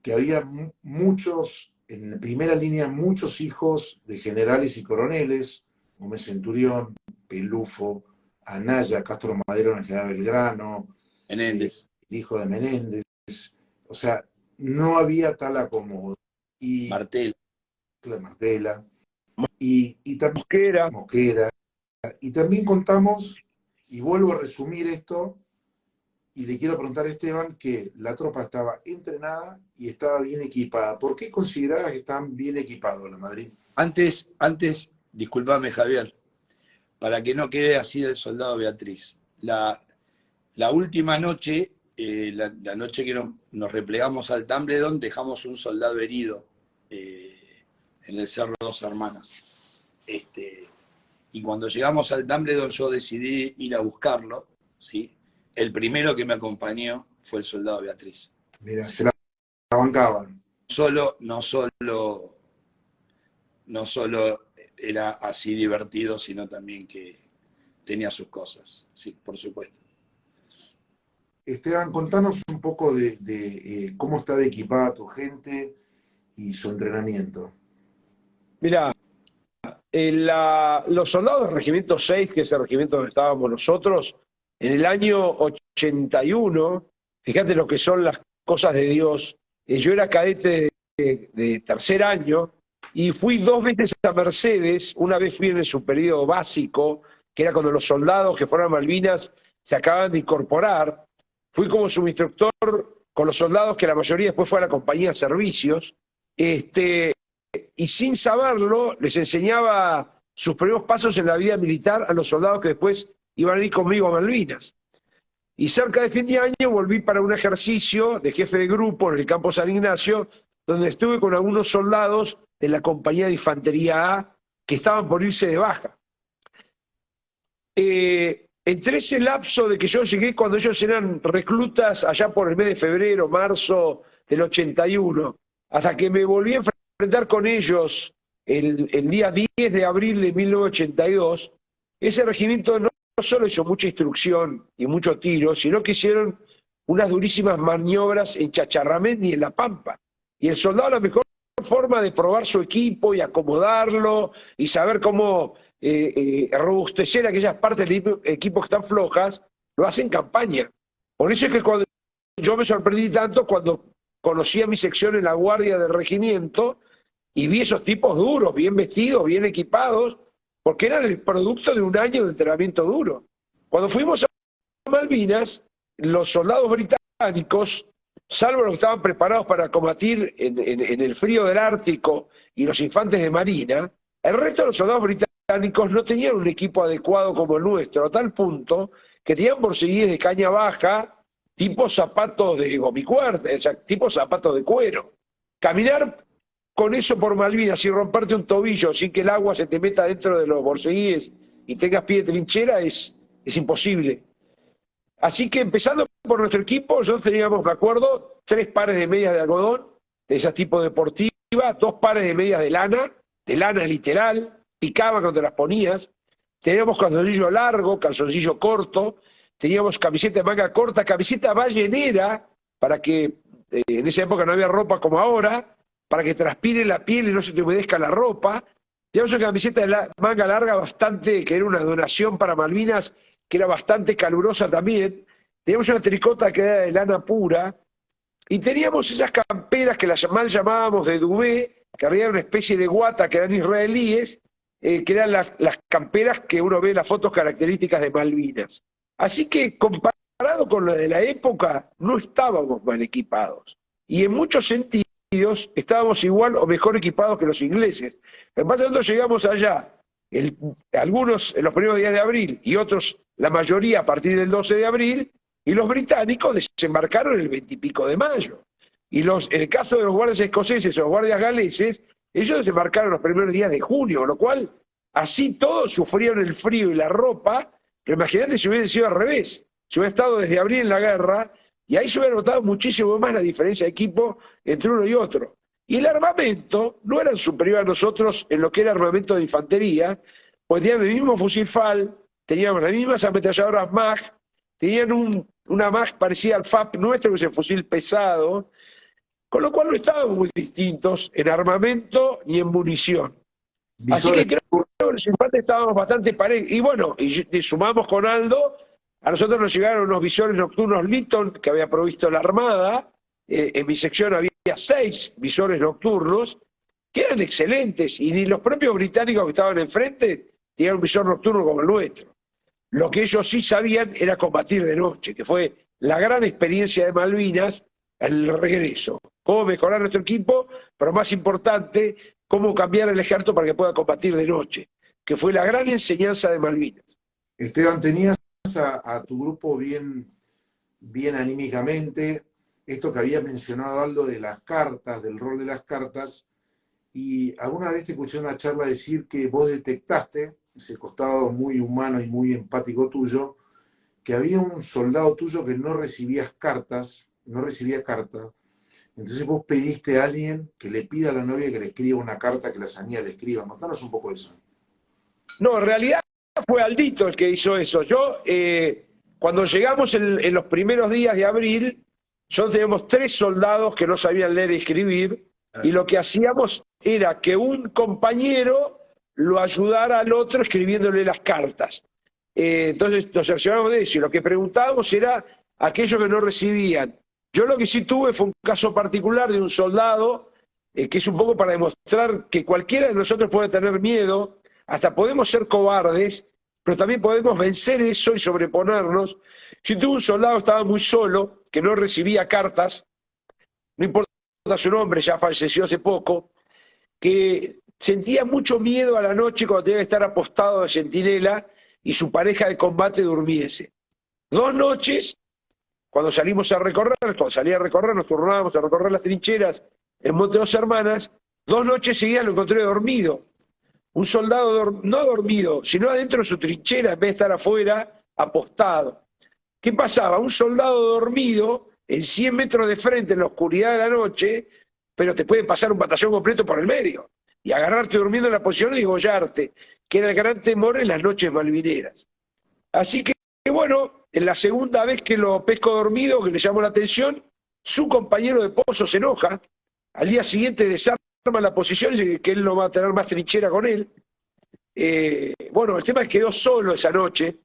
que había muchos, en primera línea, muchos hijos de generales y coroneles, Gómez Centurión, Pelufo, Anaya, Castro Madero en el general Belgrano, Menéndez. El hijo de Menéndez. O sea, no había tal acomodo. Y Martela. Y también Mosquera. Y también contamos, y vuelvo a resumir esto, y le quiero preguntar a Esteban, que la tropa estaba entrenada y estaba bien equipada. ¿Por qué considerabas que estaban bien equipados la Madrid? Antes, disculpame, Javier, para que no quede así del soldado Beatriz. La última noche, la noche que nos replegamos al Tambledon, dejamos un soldado herido en el Cerro Dos Hermanas. Y cuando llegamos al Tambledon yo decidí ir a buscarlo, ¿sí? El primero que me acompañó fue el soldado Beatriz. Mira, se la bancaban. No solo era así divertido, sino también que tenía sus cosas, sí, por supuesto. Esteban, contanos un poco de cómo estaba equipada tu gente y su entrenamiento. Mirá, los soldados del Regimiento 6, que es el regimiento donde estábamos nosotros, en el año 81, fíjate lo que son las cosas de Dios. Yo era cadete de tercer año y fui 2 veces a Mercedes. Una vez fui en su periodo básico, que era cuando los soldados que fueron a Malvinas se acaban de incorporar. Fui como subinstructor con los soldados que la mayoría después fue a la compañía de servicios. Y sin saberlo, les enseñaba sus primeros pasos en la vida militar a los soldados que después iban a ir conmigo a Malvinas. Y cerca de fin de año volví para un ejercicio de jefe de grupo en el campo San Ignacio, donde estuve con algunos soldados de la compañía de Infantería A que estaban por irse de baja. Entre ese lapso de que yo llegué cuando ellos eran reclutas allá por el mes de febrero, marzo del 81, hasta que me volví a enfrentar con ellos el día 10 de abril de 1982, ese regimiento no solo hizo mucha instrucción y mucho tiro, sino que hicieron unas durísimas maniobras en Chacharramendi y en La Pampa. Y el soldado, la mejor forma de probar su equipo y acomodarlo y saber cómo robustecer aquellas partes del equipo que están flojas, lo hace en campaña. Por eso es que cuando yo me sorprendí tanto cuando conocí a mi sección en la guardia del regimiento y vi esos tipos duros, bien vestidos, bien equipados, porque eran el producto de un año de entrenamiento duro. Cuando fuimos a Malvinas, los soldados británicos, salvo los que estaban preparados para combatir en el frío del Ártico y los infantes de marina, el resto de los soldados británicos no tenían un equipo adecuado como el nuestro, a tal punto que tenían borceguíes de caña baja, tipo zapatos de gomicuerda, o sea, tipo zapatos de cuero. Caminar con eso por Malvinas y romperte un tobillo sin que el agua se te meta dentro de los borceguíes y tengas pie de trinchera es imposible. Así que empezando por nuestro equipo, nosotros teníamos, me acuerdo, 3 pares de medias de algodón, de ese tipo deportiva, 2 pares de medias de lana literal, picaban cuando las ponías, teníamos calzoncillo largo, calzoncillo corto, teníamos camiseta de manga corta, camiseta ballenera, para que en esa época no había ropa como ahora, para que transpire la piel y no se te humedezca la ropa. Teníamos una camiseta de manga larga bastante, que era una donación para Malvinas, que era bastante calurosa también. Teníamos una tricota que era de lana pura. Y teníamos esas camperas que las mal llamábamos de duvé, que había una especie de guata que eran israelíes, que eran las camperas que uno ve en las fotos características de Malvinas. Así que comparado con lo de la época, no estábamos mal equipados. Y en muchos sentidos estábamos igual o mejor equipados que los ingleses. Lo que pasa es que nosotros llegamos allá, algunos en los primeros días de abril y otros, la mayoría a partir del 12 de abril, y los británicos desembarcaron el 20 y pico de mayo. Y en el caso de los guardias escoceses o los guardias galeses, ellos desembarcaron los primeros días de junio, lo cual así todos sufrieron el frío y la ropa, pero imagínate si hubiera sido al revés, si hubiera estado desde abril en la guerra, y ahí se hubiera notado muchísimo más la diferencia de equipo entre uno y otro. Y el armamento no era superior a nosotros en lo que era armamento de infantería, pues tenían el mismo fusil FAL, teníamos las mismas ametralladoras MAG, tenían una MAG parecida al FAP nuestro, que es el fusil pesado, con lo cual no estábamos muy distintos en armamento ni en munición. Así que creo que los infantes estábamos bastante parejos. Y bueno, y sumamos con Aldo, a nosotros nos llegaron unos visores nocturnos Litton que había provisto la Armada. En mi sección había 6 visores nocturnos que eran excelentes, y ni los propios británicos que estaban enfrente tenían un visor nocturno como el nuestro. Lo que ellos sí sabían era combatir de noche, que fue la gran experiencia de Malvinas en el regreso. Cómo mejorar nuestro equipo, pero más importante, cómo cambiar el ejército para que pueda combatir de noche, que fue la gran enseñanza de Malvinas. Esteban, tenías a tu grupo bien anímicamente, esto que había mencionado Aldo de las cartas, del rol de las cartas, y alguna vez te escuché en una charla decir que vos detectaste, ese costado muy humano y muy empático tuyo, que había un soldado tuyo que no recibía cartas, entonces vos pediste a alguien que le pida a la novia que le escriba una carta, que la Sanía le escriba. Contanos un poco de eso. No, en realidad fue Aldito el que hizo eso. Yo, cuando llegamos en los primeros días de abril, nosotros teníamos 3 soldados que no sabían leer y escribir, y lo que hacíamos era que un compañero lo ayudara al otro escribiéndole las cartas. Entonces nos cercioramos de eso, y lo que preguntábamos era a aquellos que no recibían. Yo lo que sí tuve fue un caso particular de un soldado, que es un poco para demostrar que cualquiera de nosotros puede tener miedo, hasta podemos ser cobardes, pero también podemos vencer eso y sobreponernos. Yo tuve un soldado que estaba muy solo, que no recibía cartas, no importa su nombre, ya falleció hace poco, que sentía mucho miedo a la noche cuando tenía que estar apostado de centinela y su pareja de combate durmiese. 2 noches cuando salimos a recorrer, cuando salía a recorrer, nos turnábamos a recorrer las trincheras en Monte Dos Hermanas, 2 noches seguidas lo encontré dormido. Un soldado no dormido, sino adentro de su trinchera, en vez de estar afuera, apostado. ¿Qué pasaba? Un soldado dormido en 100 metros de frente en la oscuridad de la noche, pero te puede pasar un batallón completo por el medio y agarrarte durmiendo en la posición y degollarte, que era el gran temor en las noches malvineras. Así que, bueno, en la segunda vez que lo pesco dormido, que le llamó la atención, su compañero de pozo se enoja, al día siguiente desarma la posición y dice que él no va a tener más trinchera con él. Bueno, el tema es que quedó solo esa noche.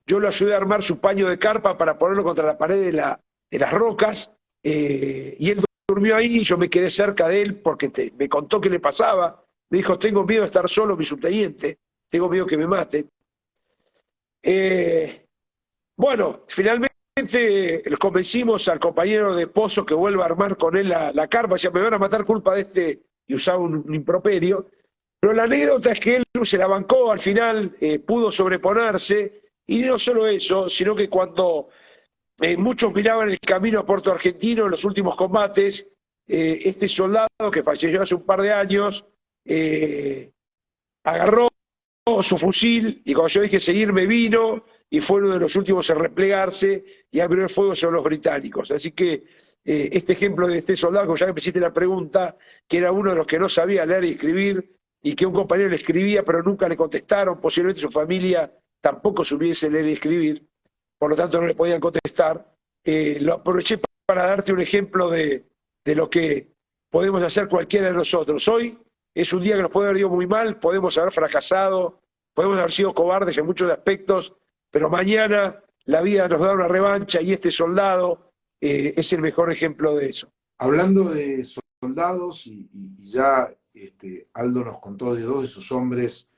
Yo lo ayudé a armar su paño de carpa para ponerlo contra la pared de las rocas, y él durmió ahí, y yo me quedé cerca de él porque me contó qué le pasaba. Me dijo, tengo miedo de estar solo, mi subteniente, tengo miedo que me maten. Bueno, finalmente los convencimos al compañero de pozo que vuelva a armar con él la carpa. Decía, me van a matar culpa de este, y usaba un improperio. Pero la anécdota es que él se la bancó, al final pudo sobreponerse, y no solo eso, sino que cuando muchos miraban el camino a Puerto Argentino en los últimos combates, este soldado que falleció hace un par de años, agarró su fusil y cuando yo dije seguirme vino y fue uno de los últimos en replegarse y abrió el fuego sobre los británicos. Así que este ejemplo de este soldado, como ya me hiciste la pregunta, que era uno de los que no sabía leer y escribir y que un compañero le escribía pero nunca le contestaron, posiblemente su familia tampoco supiese leer y escribir, por lo tanto no le podían contestar. Lo aproveché para darte un ejemplo de lo que podemos hacer cualquiera de nosotros. Hoy es un día que nos puede haber ido muy mal, podemos haber fracasado, podemos haber sido cobardes en muchos aspectos, pero mañana la vida nos da una revancha y este soldado es el mejor ejemplo de eso. Hablando de soldados, y ya Aldo nos contó de 2 de sus hombres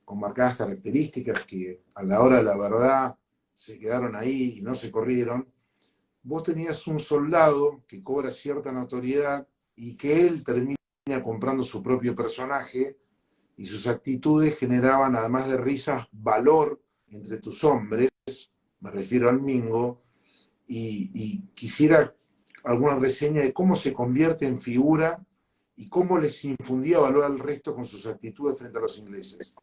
con marcadas características que a la hora de la verdad se quedaron ahí y no se corrieron. Vos tenías un soldado que cobra cierta notoriedad y que él termina comprando su propio personaje y sus actitudes generaban, además de risas, valor entre tus hombres, me refiero al Mingo, y quisiera alguna reseña de cómo se convierte en figura y cómo les infundía valor al resto con sus actitudes frente a los ingleses.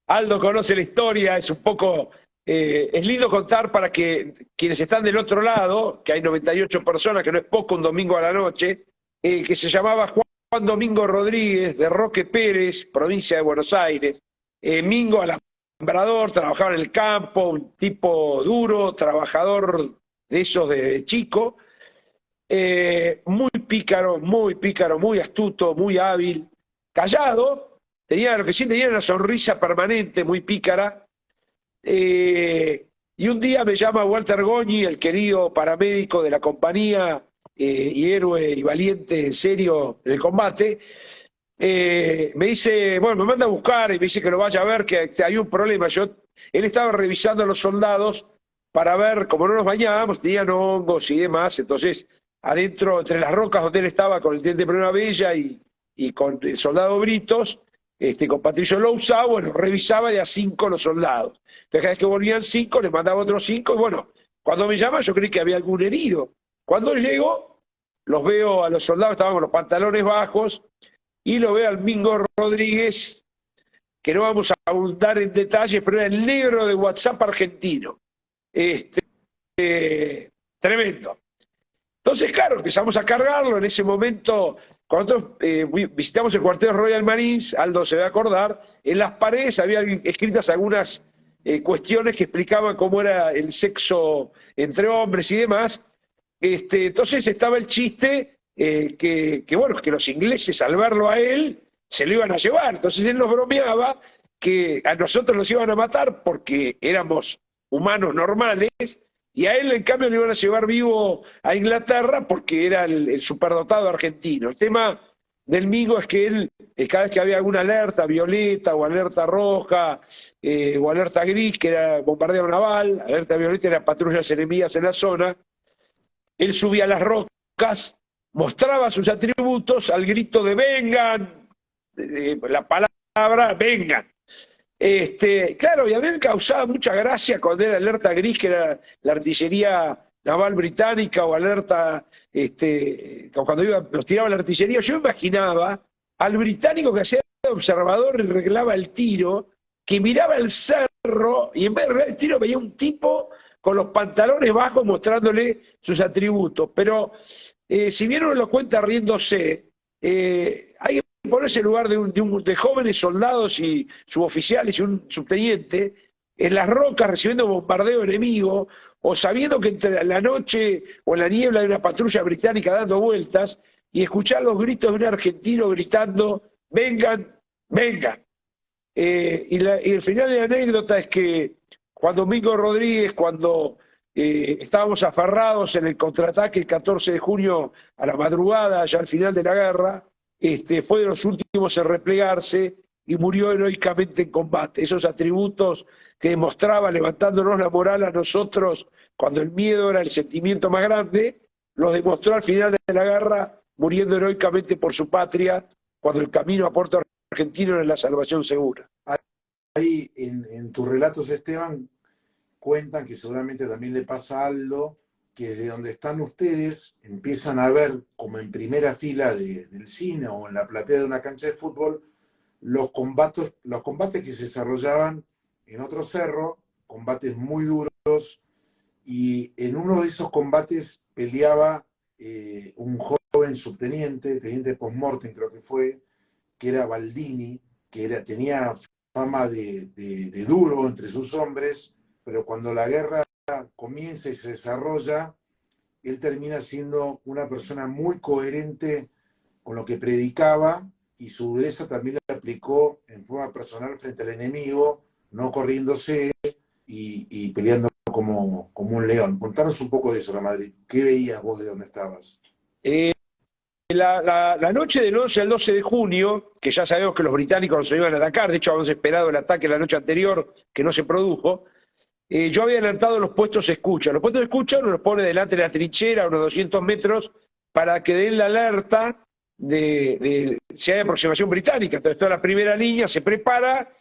Aldo conoce la historia, es un poco... es lindo contar para que quienes están del otro lado, que hay 98 personas, que no es poco un domingo a la noche, que se llamaba Juan Domingo Rodríguez, de Roque Pérez, provincia de Buenos Aires. Mingo alambrador, trabajaba en el campo, un tipo duro, trabajador de esos de chico, muy pícaro, muy astuto, muy hábil, callado, lo que sí tenía era una sonrisa permanente, muy pícara. Y un día me llama Walter Goñi, el querido paramédico de la compañía, y héroe y valiente en serio en el combate. Me dice, bueno, me manda a buscar y me dice que lo vaya a ver, que hay un problema. Él estaba revisando a los soldados para ver, como no nos bañábamos, tenían hongos y demás, entonces adentro, entre las rocas donde él estaba con el teniente Primera Bella y con el soldado Britos, con Patricio Lousá, bueno, revisaba de a 5 los soldados. Entonces cada vez que volvían 5, les mandaba otros 5, y bueno, cuando me llama yo creí que había algún herido. Cuando llego, los veo a los soldados, estaban con los pantalones bajos, y lo veo al Mingo Rodríguez, que no vamos a abundar en detalles, pero era el negro de WhatsApp argentino. Tremendo. Entonces, claro, empezamos a cargarlo. En ese momento, cuando visitamos el cuartel Royal Marines, Aldo se va a acordar, en las paredes habían escritas algunas cuestiones que explicaban cómo era el sexo entre hombres y demás. Entonces estaba el chiste bueno, que los ingleses al verlo a él se lo iban a llevar. Entonces él nos bromeaba que a nosotros nos iban a matar porque éramos humanos normales, y a él en cambio lo iban a llevar vivo a Inglaterra porque era el superdotado argentino. El tema del Mingo es que él, cada vez que había alguna alerta violeta o alerta roja o alerta gris, que era bombardeo naval, alerta violeta eran patrullas enemigas en la zona, él subía a las rocas, mostraba sus atributos al grito de vengan, la palabra vengan. Claro, y a mí me causaba mucha gracia cuando era alerta gris, que era la artillería naval británica, o alerta, cuando nos tiraba la artillería. Yo me imaginaba al británico que hacía de observador y reglaba el tiro, que miraba el cerro y en vez de reglar el tiro veía un tipo con los pantalones bajos mostrándole sus atributos. Pero si bien uno lo cuenta riéndose, hay que ponerse en lugar de jóvenes soldados y suboficiales y un subteniente en las rocas recibiendo bombardeo enemigo, o sabiendo que entre la noche o en la niebla hay una patrulla británica dando vueltas, y escuchar los gritos de un argentino gritando: vengan, vengan. Y el final de la anécdota es que Juan Domingo Rodríguez, cuando estábamos aferrados en el contraataque el 14 de junio a la madrugada, ya al final de la guerra, fue de los últimos en replegarse y murió heroicamente en combate. Esos atributos que demostraba levantándonos la moral a nosotros cuando el miedo era el sentimiento más grande, los demostró al final de la guerra muriendo heroicamente por su patria, cuando el camino a Puerto Argentino era la salvación segura. Ahí en tus relatos, Esteban, cuentan que seguramente también le pasa a Aldo, que desde donde están ustedes empiezan a ver, como en primera fila del cine o en la platea de una cancha de fútbol, los combates que se desarrollaban en otro cerro, combates muy duros, y en uno de esos combates peleaba un joven subteniente, teniente post-mortem creo que fue, que era Baldini, que tenía fama de duro entre sus hombres, pero cuando la guerra comienza y se desarrolla, él termina siendo una persona muy coherente con lo que predicaba, y su dureza también la aplicó en forma personal frente al enemigo, no corriéndose y peleando como un león. Contanos un poco de eso, la Madrid. ¿Qué veías vos de dónde estabas? La noche del 11 al 12 de junio, que ya sabemos que los británicos nos iban a atacar, de hecho habíamos esperado el ataque la noche anterior, que no se produjo, yo había adelantado los puestos de escucha. Los puestos de escucha uno los pone delante de la trinchera, a unos 200 metros, para que den la alerta de si hay aproximación británica. Entonces toda la primera línea se prepara,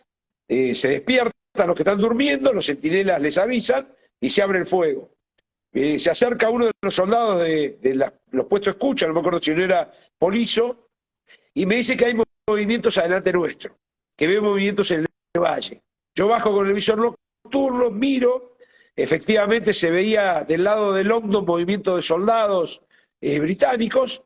se despiertan los que están durmiendo, los centinelas les avisan y se abre el fuego. Se acerca uno de los soldados de los puestos de escucha, no me acuerdo si no era Polizo, y me dice que hay movimientos adelante nuestro, que ve movimientos en el valle. Yo bajo con el visor nocturno, miro, efectivamente se veía del lado de London movimiento de soldados británicos,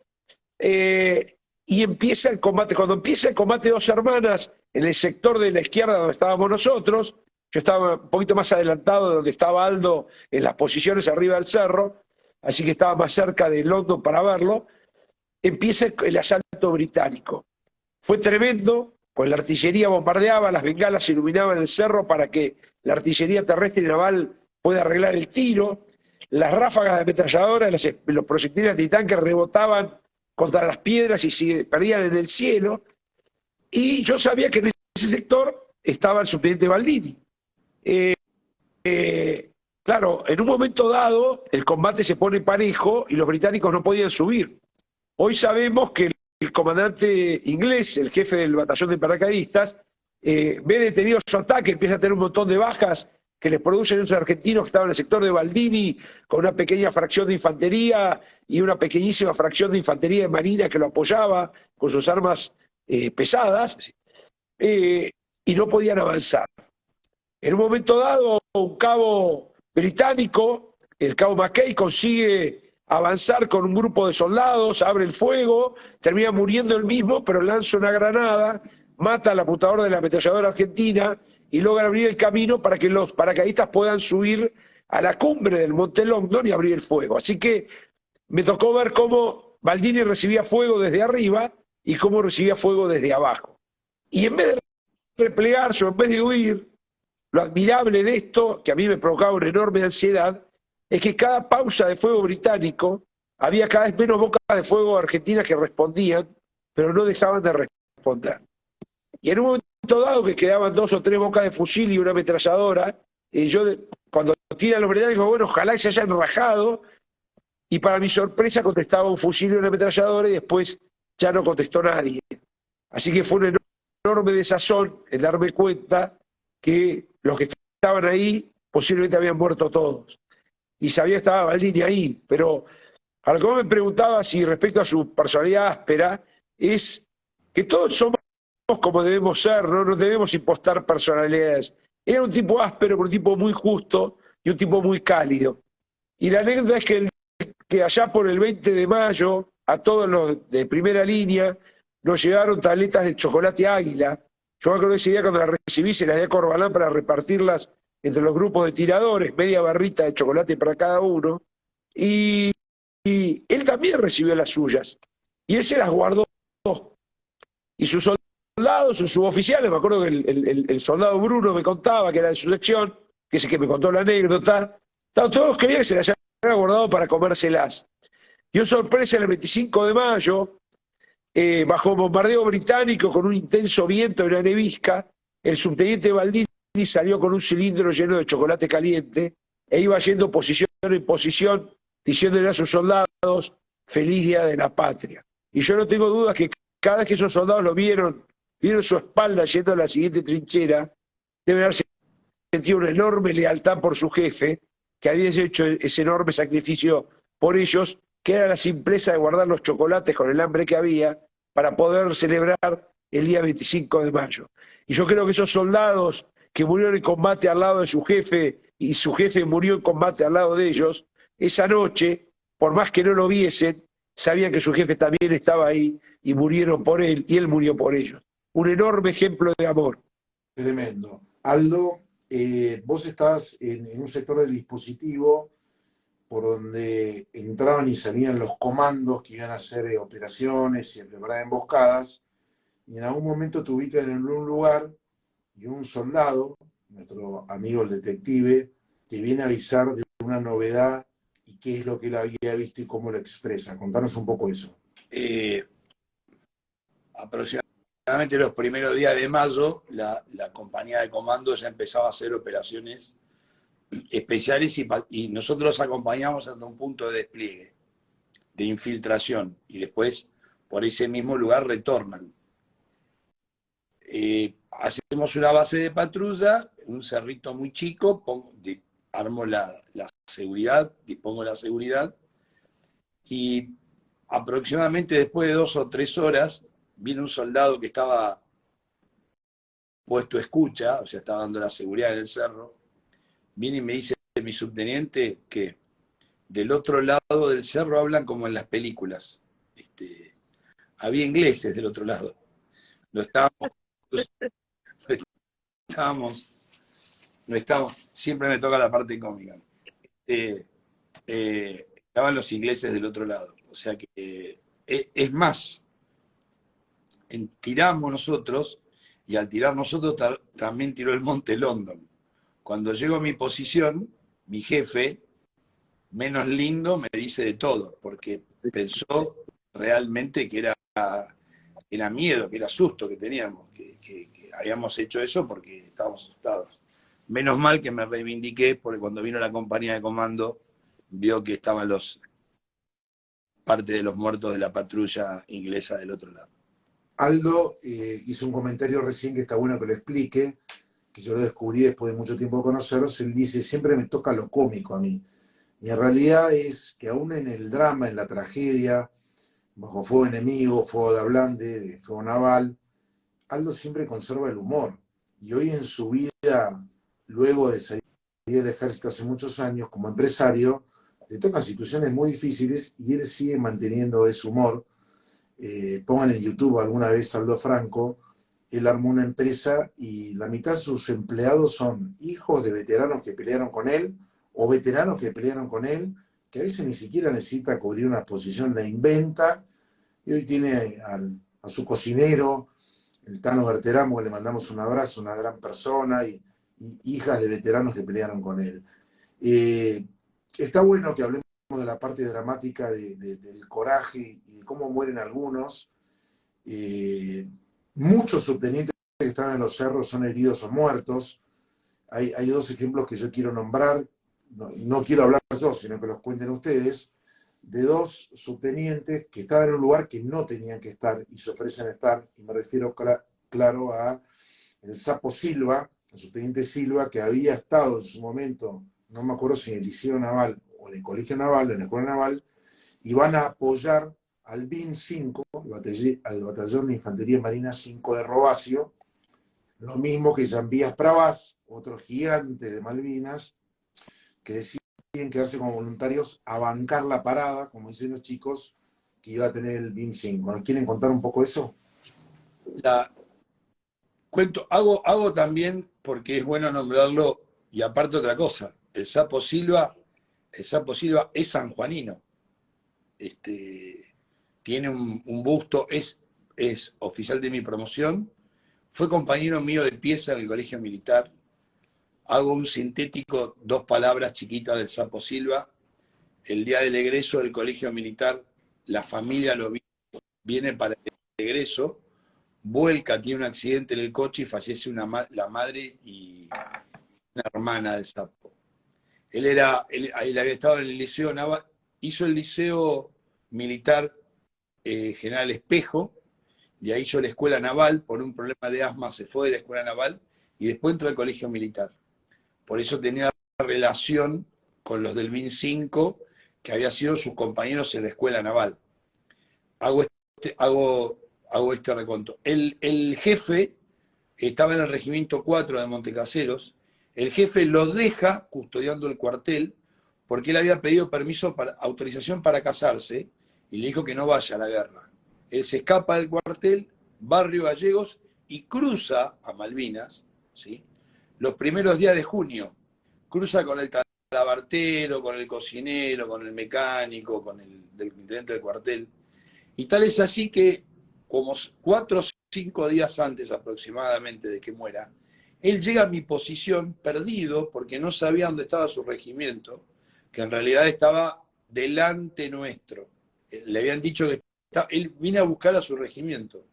y empieza el combate. Cuando empieza el combate de Dos Hermanas, en el sector de la izquierda donde estábamos nosotros, yo estaba un poquito más adelantado de donde estaba Aldo, en las posiciones arriba del cerro, así que estaba más cerca de London para verlo. Empieza el asalto británico. Fue tremendo, pues la artillería bombardeaba, las bengalas iluminaban el cerro para que la artillería terrestre y naval pueda arreglar el tiro. Las ráfagas de ametralladora, los proyectiles antitanques rebotaban contra las piedras y se perdían en el cielo. Y yo sabía que en ese sector estaba el subteniente Baldini. Claro, en un momento dado el combate se pone parejo y los británicos no podían subir. Hoy sabemos que el comandante inglés, el jefe del batallón de paracaidistas, ve detenido su ataque, empieza a tener un montón de bajas que les producen esos argentinos que estaban en el sector de Baldini, con una pequeña fracción de infantería y una pequeñísima fracción de infantería de marina que lo apoyaba con sus armas pesadas, y no podían avanzar. En un momento dado, un cabo británico, el cabo Mackay, consigue avanzar con un grupo de soldados, abre el fuego, termina muriendo él mismo, pero lanza una granada, mata al apuntador de la ametralladora argentina y logra abrir el camino para que los paracaidistas puedan subir a la cumbre del Monte Longdon y abrir el fuego. Así que me tocó ver cómo Baldini recibía fuego desde arriba y cómo recibía fuego desde abajo. Y en vez de replegarse o en vez de huir, lo admirable de esto, que a mí me provocaba una enorme ansiedad, es que cada pausa de fuego británico había cada vez menos bocas de fuego argentinas que respondían, pero no dejaban de responder. Y en un momento dado que quedaban 2 o 3 bocas de fusil y una ametralladora, cuando tiran los británicos, bueno, ojalá se hayan rajado, y para mi sorpresa contestaba un fusil y una ametralladora y después ya no contestó nadie. Así que fue un enorme desazón el darme cuenta que los que estaban ahí posiblemente habían muerto todos. Y sabía que estaba Baldini ahí, pero a lo que vos me preguntaba si respecto a su personalidad áspera, es que todos somos como debemos ser, no nos debemos impostar personalidades. Era un tipo áspero, pero un tipo muy justo y un tipo muy cálido. Y la anécdota es que allá por el 20 de mayo, a todos los de primera línea, nos llegaron tabletas de chocolate Águila. Yo me acuerdo de ese día cuando las recibí, se las di a Corbalán para repartirlas entre los grupos de tiradores, media barrita de chocolate para cada uno. Y él también recibió las suyas. Y él se las guardó. Y sus soldados, sus suboficiales, me acuerdo que el soldado Bruno me contaba, que era de su sección, que es el que me contó la anécdota, todos creían que se las había guardado para comérselas. Dio sorpresa el 25 de mayo, bajo bombardeo británico con un intenso viento y una nevisca, el subteniente Baldini salió con un cilindro lleno de chocolate caliente e iba yendo posición en posición, diciéndole a sus soldados, feliz día de la patria. Y yo no tengo dudas que cada vez que esos soldados lo vieron su espalda yendo a la siguiente trinchera, deben haber sentido una enorme lealtad por su jefe, que había hecho ese enorme sacrificio por ellos, que era la simpleza de guardar los chocolates con el hambre que había para poder celebrar el día 25 de mayo. Y yo creo que esos soldados que murieron en combate al lado de su jefe y su jefe murió en combate al lado de ellos, esa noche, por más que no lo viesen, sabían que su jefe también estaba ahí y murieron por él y él murió por ellos. Un enorme ejemplo de amor. Tremendo. Aldo, vos estás en un sector del dispositivo por donde entraban y salían los comandos que iban a hacer operaciones y a preparar emboscadas, y en algún momento te ubican en un lugar y un soldado, nuestro amigo el detective, te viene a avisar de una novedad y qué es lo que él había visto y cómo lo expresa. Contanos un poco eso. Aproximadamente los primeros días de mayo, la compañía de comando ya empezaba a hacer operaciones especiales y nosotros acompañamos hasta un punto de despliegue, de infiltración, y después por ese mismo lugar retornan. Hacemos una base de patrulla, un cerrito muy chico, armo la seguridad, dispongo la seguridad, y aproximadamente después de 2 o 3 horas, viene un soldado que estaba puesto escucha, o sea, estaba dando la seguridad en el cerro, viene y me dice mi subteniente que del otro lado del cerro hablan como en las películas. Había ingleses del otro lado. No estábamos, siempre me toca la parte cómica. Estaban los ingleses del otro lado. O sea que, es más, tiramos nosotros, y al tirar nosotros también tiró el Monte London. Cuando llego a mi posición, mi jefe, menos lindo, me dice de todo, porque pensó realmente que era miedo, que era susto que teníamos, que habíamos hecho eso porque estábamos asustados. Menos mal que me reivindiqué, porque cuando vino la compañía de comando, vio que estaban parte de los muertos de la patrulla inglesa del otro lado. Aldo hizo un comentario recién que está bueno que lo explique, que yo lo descubrí después de mucho tiempo de conocerlos. Él dice, siempre me toca lo cómico a mí. Y en realidad es que aún en el drama, en la tragedia, bajo fuego enemigo, fuego de Ablande, de fuego naval, Aldo siempre conserva el humor. Y hoy en su vida, luego de salir del ejército hace muchos años, como empresario, le tocan situaciones muy difíciles y él sigue manteniendo ese humor. Pongan en YouTube alguna vez Aldo Franco, él armó una empresa y la mitad de sus empleados son hijos de veteranos que pelearon con él o veteranos que pelearon con él, que a veces ni siquiera necesita cubrir una posición, la inventa, y hoy tiene a su cocinero, el Tano Berteramo, que le mandamos un abrazo, una gran persona, y hijas de veteranos que pelearon con él. Está bueno que hablemos de la parte dramática del coraje y de cómo mueren algunos. Muchos subtenientes que estaban en los cerros son heridos o muertos. Hay 2 ejemplos que yo quiero nombrar, no quiero hablar yo, sino que los cuenten ustedes, de 2 subtenientes que estaban en un lugar que no tenían que estar y se ofrecen a estar, y me refiero claro a el Sapo Silva, el subteniente Silva, que había estado en su momento, no me acuerdo si en el Liceo Naval o en el Colegio Naval, en la Escuela Naval, y van a apoyar al BIM 5, al Batallón de Infantería Marina 5 de Robacio, lo mismo que Jean-Bías Pravas, otro gigante de Malvinas, que deciden quedarse como voluntarios a bancar la parada, como dicen los chicos, que iba a tener el BIM 5. ¿Nos quieren contar un poco eso? Hago también, porque es bueno nombrarlo, y aparte otra cosa, el Sapo Silva es sanjuanino. Tiene un busto, es oficial de mi promoción, fue compañero mío de pieza en el colegio militar. Hago un sintético, 2 palabras chiquitas del Sapo Silva. El día del egreso del colegio militar, la familia lo viene para el egreso, vuelca, tiene un accidente en el coche y fallece la madre y una hermana del Sapo. Él había estado en el liceo naval, hizo el liceo militar General Espejo, de ahí hizo la escuela naval, por un problema de asma se fue de la escuela naval y después entró al colegio militar. Por eso tenía relación con los del BIN 5, que habían sido sus compañeros en la escuela naval. Hago este reconto. El jefe estaba en el regimiento 4 de Montecaseros. El jefe lo deja custodiando el cuartel porque él había pedido autorización para casarse y le dijo que no vaya a la guerra. Él se escapa del cuartel, Barrio Gallegos, y cruza a Malvinas, ¿sí? Los primeros días de junio. Cruza con el talabartero, con el cocinero, con el mecánico, con el intendente del cuartel. Y tal es así que, como 4 o 5 días antes aproximadamente de que muera, él llega a mi posición perdido porque no sabía dónde estaba su regimiento, que en realidad estaba delante nuestro. Le habían dicho que él vino a buscar a su regimiento.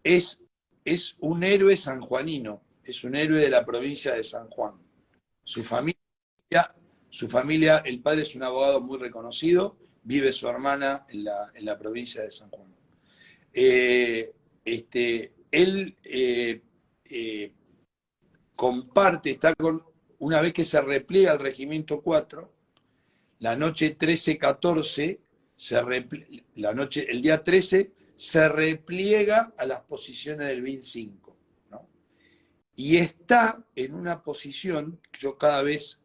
Es un héroe sanjuanino, es un héroe de la provincia de San Juan. Su familia, el padre es un abogado muy reconocido, vive su hermana en la provincia de San Juan. Él comparte, una vez que se repliega al regimiento 4, la noche 13-14, el día 13, se repliega a las posiciones del BIN 5, ¿no? Y está en una posición, yo cada vez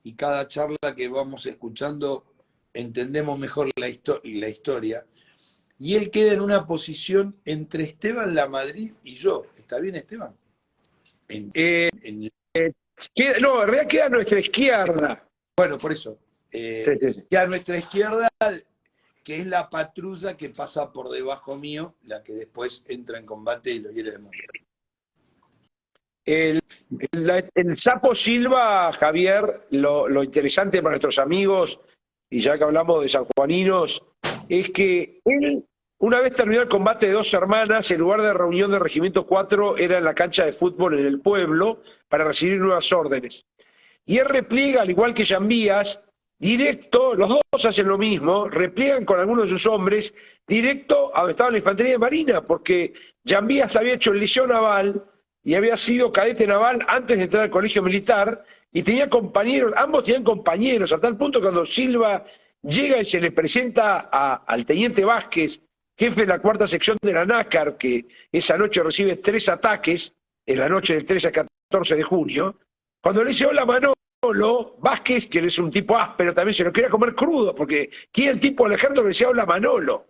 y cada charla que vamos escuchando entendemos mejor la historia, y él queda en una posición entre Esteban Lamadrid y yo. ¿Está bien, Esteban? No, en realidad queda a nuestra izquierda. Bueno, por eso. Sí. Y a nuestra izquierda, que es la patrulla que pasa por debajo mío, la que después entra en combate y lo hiere de muerte. El Sapo Silva, Javier, lo interesante para nuestros amigos, y ya que hablamos de sanjuaninos, es que él, una vez terminó el combate de 2 hermanas, el lugar de reunión del Regimiento 4 era en la cancha de fútbol en el pueblo para recibir nuevas órdenes. Y él repliega, al igual que Jean-Bías, directo, los dos hacen lo mismo, repliegan con algunos de sus hombres, directo a donde estaba la infantería de marina, porque Jean-Bías había hecho el liceo naval y había sido cadete naval antes de entrar al colegio militar, y tenía compañeros, ambos tenían compañeros, a tal punto que cuando Silva llega y se le presenta al teniente Vázquez, jefe de la 4ª sección de la nácar, que esa noche recibe 3 ataques, en la noche del 13 al 14 de junio, cuando le dice hola Manolo, Vázquez, que es un tipo áspero, también se lo quería comer crudo, porque ¿quién el tipo del ejército que le decía hola Manolo?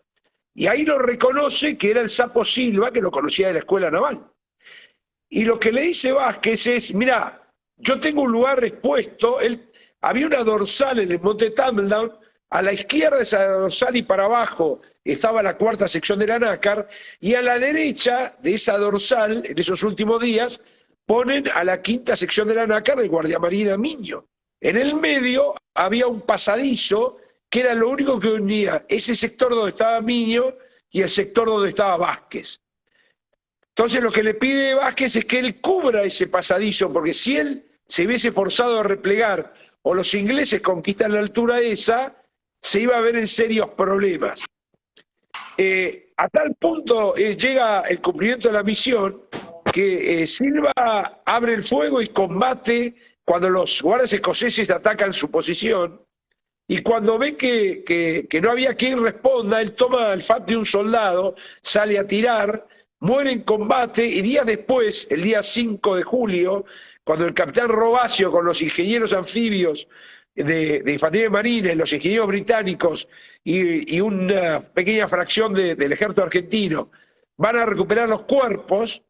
Y ahí lo reconoce que era el Sapo Silva, que lo conocía de la escuela naval. Y lo que le dice Vázquez es, mira, yo tengo un lugar expuesto, había una dorsal en el Monte Tumbledown, a la izquierda de esa dorsal y para abajo estaba la 4ª sección de la nácar, y a la derecha de esa dorsal, en esos últimos días, ponen a la 5ª sección de la nácar de Guardia Marina Miño. En el medio había un pasadizo que era lo único que unía ese sector donde estaba Miño y el sector donde estaba Vázquez. Entonces lo que le pide Vázquez es que él cubra ese pasadizo, porque si él se hubiese forzado a replegar o los ingleses conquistan la altura esa, se iba a ver en serios problemas. A tal punto llega el cumplimiento de la misión que Silva abre el fuego y combate cuando los guardias escoceses atacan su posición, y cuando ve que no había quien responda, él toma el FAT de un soldado, sale a tirar, muere en combate, y días después, el día 5 de julio, cuando el capitán Robacio con los ingenieros anfibios de Infantería Marina y los ingenieros británicos y una pequeña fracción del ejército argentino van a recuperar los cuerpos,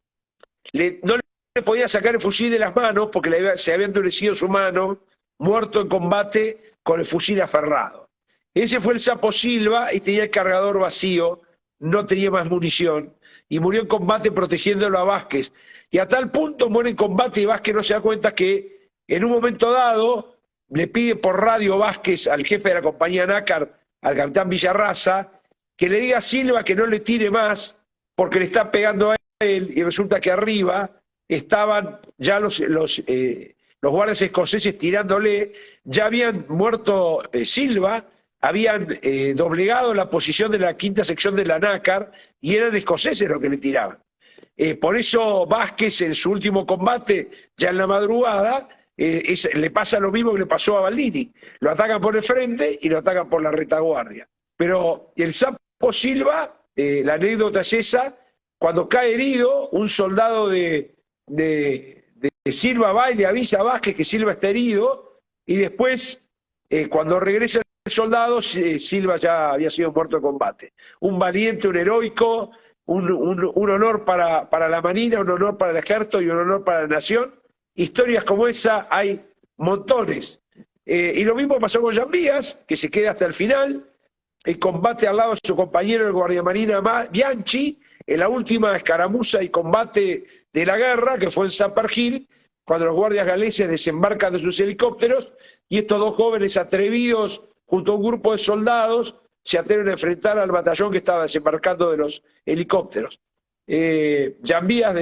no le podía sacar el fusil de las manos porque se había endurecido su mano, muerto en combate con el fusil aferrado. Ese fue el Sapo Silva y tenía el cargador vacío, no tenía más munición y murió en combate protegiéndolo a Vázquez. Y a tal punto muere en combate y Vázquez no se da cuenta que en un momento dado le pide por radio Vázquez al jefe de la compañía Nácar, al capitán Villarraza, que le diga a Silva que no le tire más porque le está pegando a él, y resulta que arriba estaban ya los guardias escoceses tirándole, ya habían muerto Silva, habían doblegado la posición de la quinta sección de la Nácar y eran escoceses los que le tiraban. Por eso Vázquez en su último combate, ya en la madrugada, le pasa lo mismo que le pasó a Baldini. Lo atacan por el frente y lo atacan por la retaguardia. Pero el Sapo Silva, la anécdota es esa, cuando cae herido, un soldado de Silva va y le avisa a Vázquez que Silva está herido, y después, cuando regresa el soldado, Silva ya había sido muerto en combate. Un valiente, un heroico, un honor para la Marina, un honor para el Ejército y un honor para la Nación. Historias como esa hay montones. Y lo mismo pasó con Jean Vías, que se queda hasta el final, el combate al lado de su compañero, el guardiamarina Bianchi, en la última escaramuza y combate de la guerra, que fue en Zampargil, cuando los guardias galeses desembarcan de sus helicópteros, y estos dos jóvenes atrevidos, junto a un grupo de soldados, se atreven a enfrentar al batallón que estaba desembarcando de los helicópteros. Jean Vías,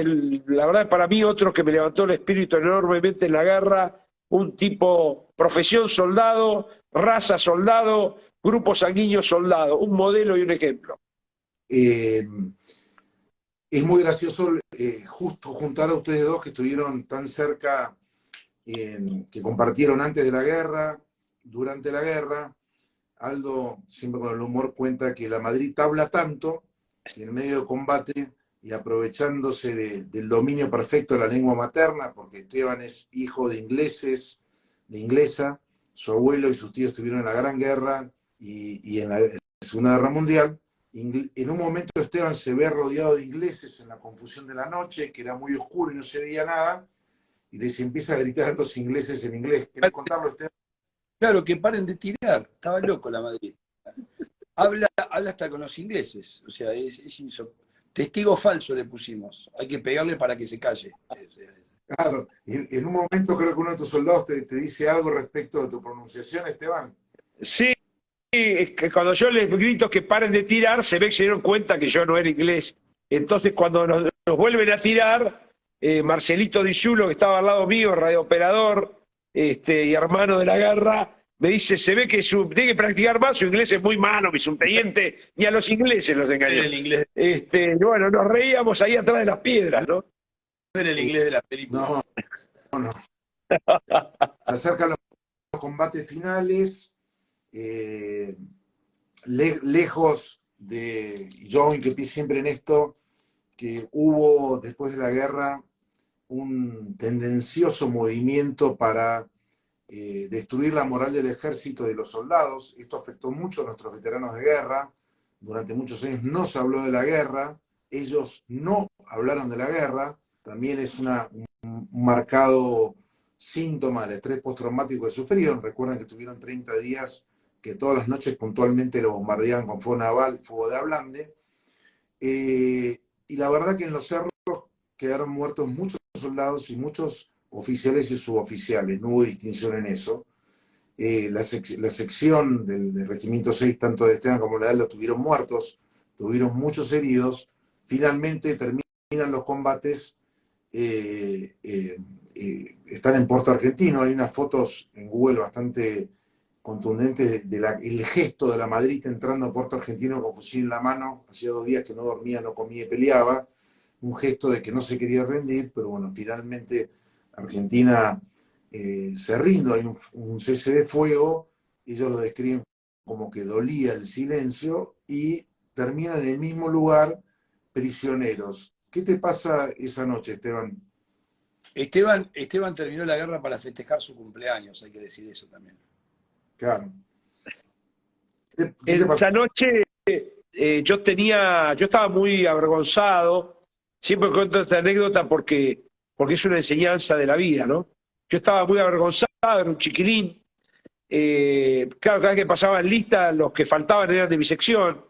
la verdad, para mí, otro que me levantó el espíritu enormemente en la guerra, un tipo, profesión soldado, raza soldado, grupo sanguíneo soldado, un modelo y un ejemplo. Es muy gracioso justo juntar a ustedes dos que estuvieron tan cerca, que compartieron antes de la guerra, durante la guerra. Aldo, siempre con el humor, cuenta que la Madrid habla tanto que en medio de combate y aprovechándose del dominio perfecto de la lengua materna, porque Esteban es hijo de ingleses, de inglesa, su abuelo y sus tíos estuvieron en la Gran Guerra y en la Segunda Guerra Mundial. En un momento Esteban se ve rodeado de ingleses en la confusión de la noche, que era muy oscuro y no se veía nada, y les empieza a gritar a los ingleses en inglés. ¿Querés contarlo, Esteban? Claro, que paren de tirar. Estaba loco la Madrid. Habla hasta con los ingleses. O sea, testigo falso le pusimos. Hay que pegarle para que se calle. Claro. Y en un momento creo que uno de tus soldados te dice algo respecto de tu pronunciación, Esteban. Sí, es que cuando yo les grito que paren de tirar, se ve que se dieron cuenta que yo no era inglés. Entonces, cuando nos vuelven a tirar, Marcelito Di Giulio, que estaba al lado mío, radiooperador, y hermano de la guerra, me dice, se ve que tiene que practicar más, su inglés es muy malo, mi subteniente, y a los ingleses los engañó. El inglés. Bueno, nos reíamos ahí atrás de las piedras, ¿no? En el inglés de la película. No. Acercan los combates finales, lejos de, yo hincapié siempre en esto, que hubo después de la guerra un tendencioso movimiento para destruir la moral del ejército y de los soldados. Esto afectó mucho a nuestros veteranos de guerra. Durante muchos años no se habló de la guerra, ellos no hablaron de la guerra. También es un marcado síntoma del estrés postraumático que sufrieron. Recuerden que tuvieron 30 días que todas las noches puntualmente lo bombardeaban con fuego naval, fuego de ablande. Y la verdad que en los cerros quedaron muertos muchos soldados y muchos oficiales y suboficiales. No hubo distinción en eso. La sección del Regimiento 6, tanto de Esteban como de Aldo, tuvieron muertos, tuvieron muchos heridos. Finalmente terminan los combates. Están en Puerto Argentino. Hay unas fotos en Google bastante contundentes del gesto de la Madrid entrando a Puerto Argentino con fusil en la mano. Hacía 2 días que no dormía, no comía y peleaba. un gesto de que no se quería rendir, pero bueno, finalmente Argentina se rinde, hay un cese de fuego, ellos lo describen como que dolía el silencio y terminan en el mismo lugar prisioneros. ¿Qué te pasa esa noche, Esteban? Esteban terminó la guerra para festejar su cumpleaños, hay que decir eso también. Claro. ¿Qué te pasó? Esa noche yo estaba muy avergonzado. Siempre cuento esta anécdota porque es una enseñanza de la vida, ¿no? Yo estaba muy avergonzado, era un chiquilín. Claro, cada vez que pasaban lista, los que faltaban eran de mi sección.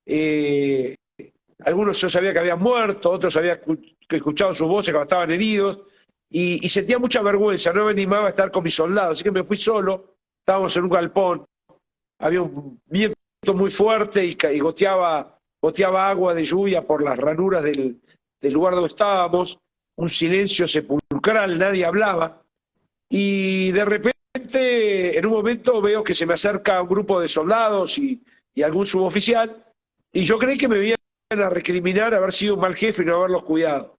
Eh, Algunos yo sabía que habían muerto, otros había escuchado sus voces cuando estaban heridos. Y sentía mucha vergüenza, no me animaba a estar con mis soldados, así que me fui solo. Estábamos en un galpón, había un viento muy fuerte y goteaba agua de lluvia por las ranuras del lugar donde estábamos, un silencio sepulcral, nadie hablaba, y de repente, en un momento veo que se me acerca un grupo de soldados y algún suboficial, y yo creí que me venían a recriminar haber sido un mal jefe y no haberlos cuidado.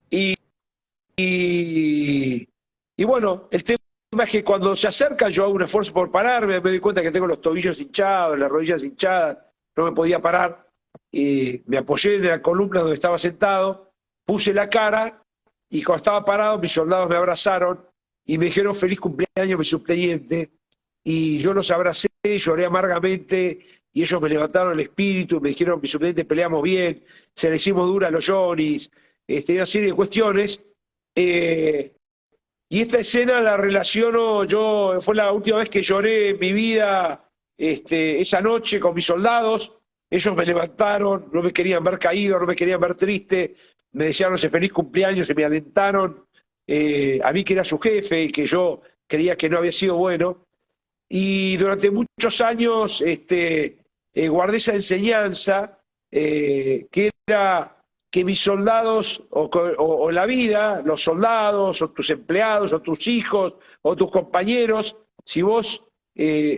Y, y, y bueno, el tema es que cuando se acerca yo hago un esfuerzo por pararme, me doy cuenta que tengo los tobillos hinchados, las rodillas hinchadas, no me podía parar, y me apoyé en la columna donde estaba sentado, puse la cara y cuando estaba parado mis soldados me abrazaron y me dijeron feliz cumpleaños mi subteniente, y yo los abracé, lloré amargamente y ellos me levantaron el espíritu, me dijeron mi subteniente peleamos bien, se le hicimos dura a los Johnnies, una serie de cuestiones. eh, y esta escena la relaciono, fue la última vez que lloré en mi vida, esa noche con mis soldados. Ellos me levantaron, no me querían ver caído, no me querían ver triste, me desearon ese feliz cumpleaños y me alentaron, a mí que era su jefe y que yo creía que no había sido bueno. Y durante muchos años guardé esa enseñanza, que era que mis soldados o la vida, los soldados o tus empleados o tus hijos o tus compañeros, si vos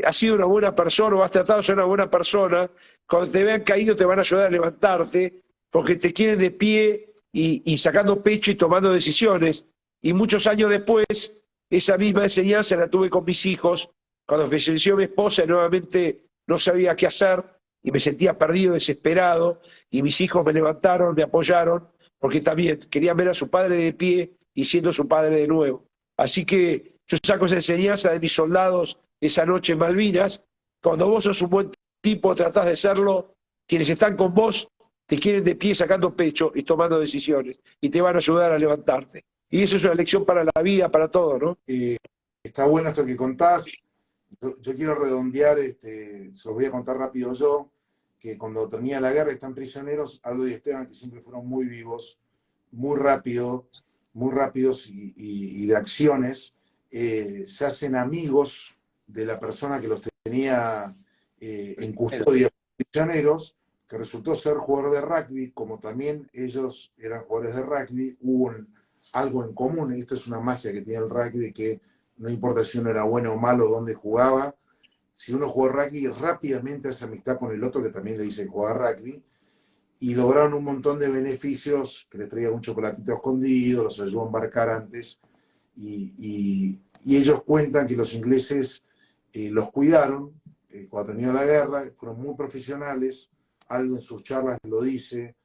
has sido una buena persona o has tratado de ser una buena persona, cuando te vean caído te van a ayudar a levantarte porque te quieren de pie y sacando pecho y tomando decisiones. Y muchos años después, esa misma enseñanza la tuve con mis hijos cuando falleció mi esposa y nuevamente no sabía qué hacer y me sentía perdido, desesperado, y mis hijos me levantaron, me apoyaron, porque también querían ver a su padre de pie y siendo su padre de nuevo. Así que yo saco esa enseñanza de mis soldados esa noche en Malvinas. Cuando vos sos un buen tipo, tratás de serlo, quienes están con vos te quieren de pie sacando pecho y tomando decisiones, y te van a ayudar a levantarte. Y eso es una lección para la vida, para todo, ¿no? Está bueno esto que contás. Yo quiero redondear, se los voy a contar rápido yo, que cuando termina la guerra están prisioneros, Aldo y Esteban, que siempre fueron muy vivos, muy rápidos y de acciones, se hacen amigos de la persona que los tenía en custodia, prisioneros, que resultó ser jugador de rugby, como también ellos eran jugadores de rugby, hubo algo en común, y esto es una magia que tiene el rugby, que no importa si uno era bueno o malo, dónde jugaba, si uno jugó rugby, rápidamente hace amistad con el otro que también le dice jugar rugby, y lograron un montón de beneficios, que les traía un chocolatito escondido, los ayudó a embarcar antes, y ellos cuentan que los ingleses los cuidaron cuando terminó la guerra, fueron muy profesionales. Aldo en sus charlas lo dice,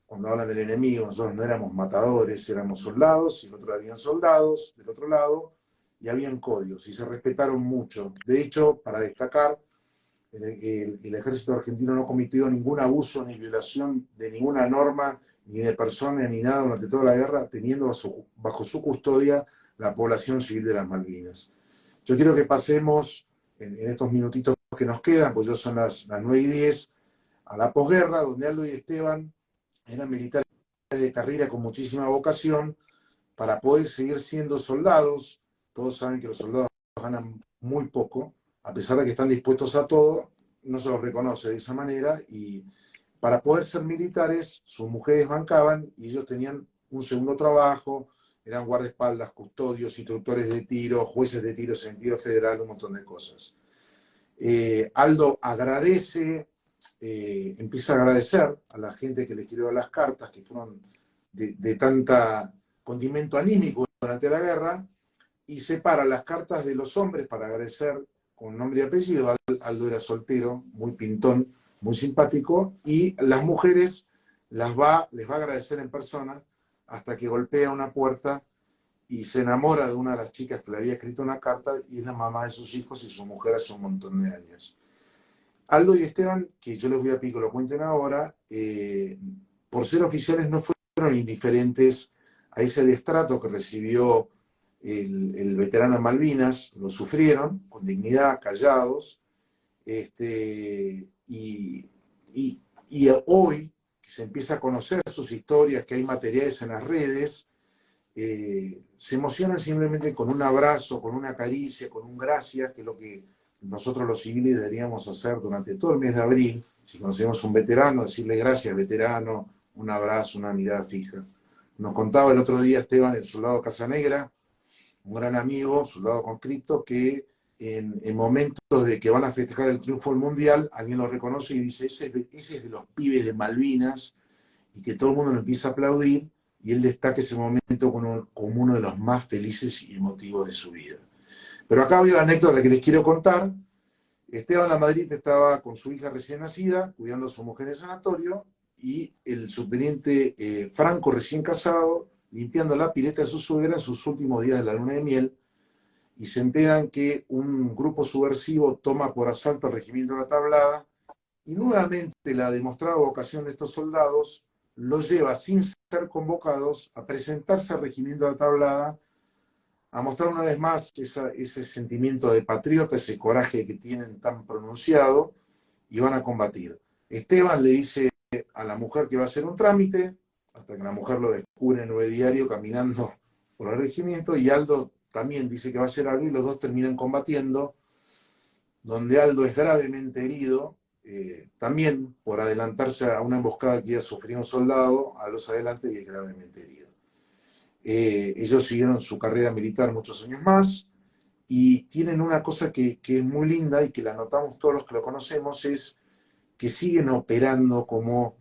cuando hablan del enemigo, nosotros no éramos matadores, éramos soldados, y el otro habían soldados del otro lado, y habían códigos, y se respetaron mucho. De hecho, para destacar, el ejército argentino no cometió ningún abuso ni violación de ninguna norma, ni de persona, ni nada durante toda la guerra, teniendo bajo su custodia la población civil de las Malvinas. Yo quiero que pasemos, en estos minutitos que nos quedan, pues ya son las 9:10, a la posguerra, donde Aldo y Esteban eran militares de carrera con muchísima vocación para poder seguir siendo soldados. Todos saben que los soldados ganan muy poco, a pesar de que están dispuestos a todo, no se los reconoce de esa manera, y para poder ser militares, sus mujeres bancaban y ellos tenían un segundo trabajo, eran guardaespaldas, custodios, instructores de tiro, jueces de tiro, en tiro federal, un montón de cosas. Aldo agradece, empieza a agradecer a la gente que le escribió las cartas, que fueron de tanta condimento anímico durante la guerra, y separa las cartas de los hombres para agradecer con nombre y apellido. Aldo era soltero, muy pintón, muy simpático, y las mujeres les va a agradecer en persona hasta que golpea una puerta y se enamora de una de las chicas que le había escrito una carta, y es la mamá de sus hijos y su mujer hace un montón de años. Aldo y Esteban, que yo les voy a pedir que lo cuenten ahora, por ser oficiales no fueron indiferentes a ese destrato que recibió el veterano de Malvinas, lo sufrieron con dignidad, callados, y hoy se empieza a conocer sus historias, que hay materiales en las redes, se emocionan simplemente con un abrazo, con una caricia, con un gracias, que es lo que nosotros los civiles deberíamos hacer durante todo el mes de abril. Si conocemos un veterano, decirle gracias, veterano, un abrazo, una mirada fija. Nos contaba el otro día Esteban, el soldado Casanegra, un gran amigo, soldado conscripto, que en momentos de que van a festejar el triunfo del Mundial, alguien lo reconoce y dice, ese es de los pibes de Malvinas, y que todo el mundo lo empieza a aplaudir, y él destaca ese momento como uno de los más felices y emotivos de su vida. Pero acá había la anécdota que les quiero contar. Esteban Lamadrid estaba con su hija recién nacida, cuidando a su mujer en el sanatorio, y el subteniente Franco, recién casado, limpiando la pileta de su suegra en sus últimos días de la luna de miel, y se enteran que un grupo subversivo toma por asalto al regimiento de la Tablada, y nuevamente la demostrada vocación de estos soldados los lleva, sin ser convocados, a presentarse al regimiento de la Tablada, a mostrar una vez más ese sentimiento de patriota, ese coraje que tienen tan pronunciado, y van a combatir. Esteban le dice a la mujer que va a hacer un trámite, hasta que la mujer lo descubre en el diario caminando por el regimiento, y Aldo también dice que va a hacer algo, y los dos terminan combatiendo, donde Aldo es gravemente herido, también por adelantarse a una emboscada que ya sufrió un soldado, a los adelante, y es gravemente herido. Ellos siguieron su carrera militar muchos años más, y tienen una cosa que es muy linda y que la notamos todos los que lo conocemos, es que siguen operando como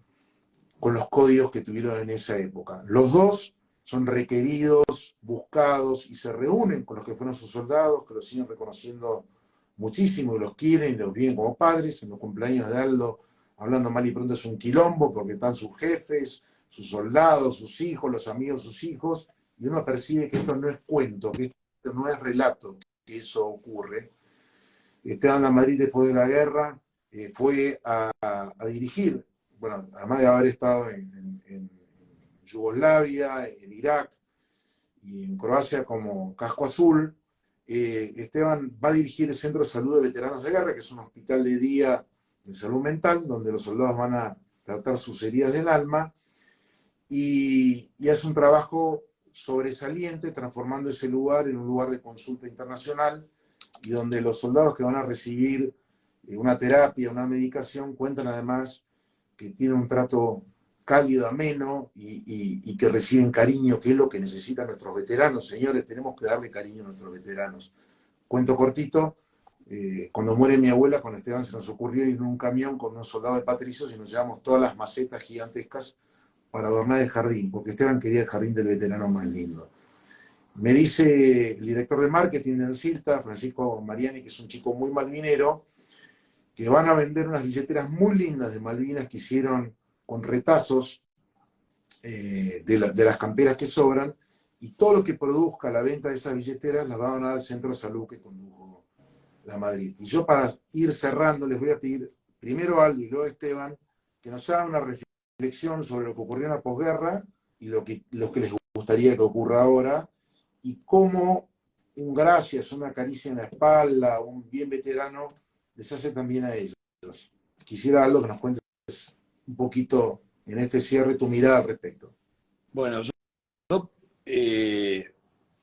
con los códigos que tuvieron en esa época. Los dos son requeridos, buscados, y se reúnen con los que fueron sus soldados, que los siguen reconociendo muchísimo, y los quieren y los viven como padres. En los cumpleaños de Aldo, hablando mal y pronto, es un quilombo, porque están sus jefes, sus soldados, sus hijos, los amigos de sus hijos, y uno percibe que esto no es cuento, que esto no es relato, que eso ocurre. Esteban Lamadrid, después de la guerra, fue a dirigir, bueno, además de haber estado en Yugoslavia, en Irak y en Croacia como casco azul, Esteban va a dirigir el Centro de Salud de Veteranos de Guerra, que es un hospital de día de salud mental, donde los soldados van a tratar sus heridas del alma, y hace un trabajo sobresaliente, transformando ese lugar en un lugar de consulta internacional, y donde los soldados que van a recibir una terapia, una medicación, cuentan además que tienen un trato cálido, ameno, y que reciben cariño, que es lo que necesitan nuestros veteranos. Señores, tenemos que darle cariño a nuestros veteranos. Cuento cortito, cuando muere mi abuela, con Esteban se nos ocurrió ir en un camión con unos soldados de patricios, y nos llevamos todas las macetas gigantescas para adornar el jardín, porque Esteban quería el jardín del veterano más lindo. Me dice el director de marketing de Ancilta, Francisco Mariani, que es un chico muy malvinero, que van a vender unas billeteras muy lindas de Malvinas que hicieron con retazos de las camperas que sobran, y todo lo que produzca la venta de esas billeteras las van a dar al centro de salud que condujo Lamadrid. Y yo, para ir cerrando, les voy a pedir primero a Aldo y luego a Esteban que nos hagan una reflexión sobre lo que ocurrió en la posguerra y lo que les gustaría que ocurra ahora, y cómo un gracias, una caricia en la espalda, un bien veterano les hace también a ellos. Quisiera, Aldo, que nos cuentes un poquito en este cierre tu mirada al respecto. Bueno, yo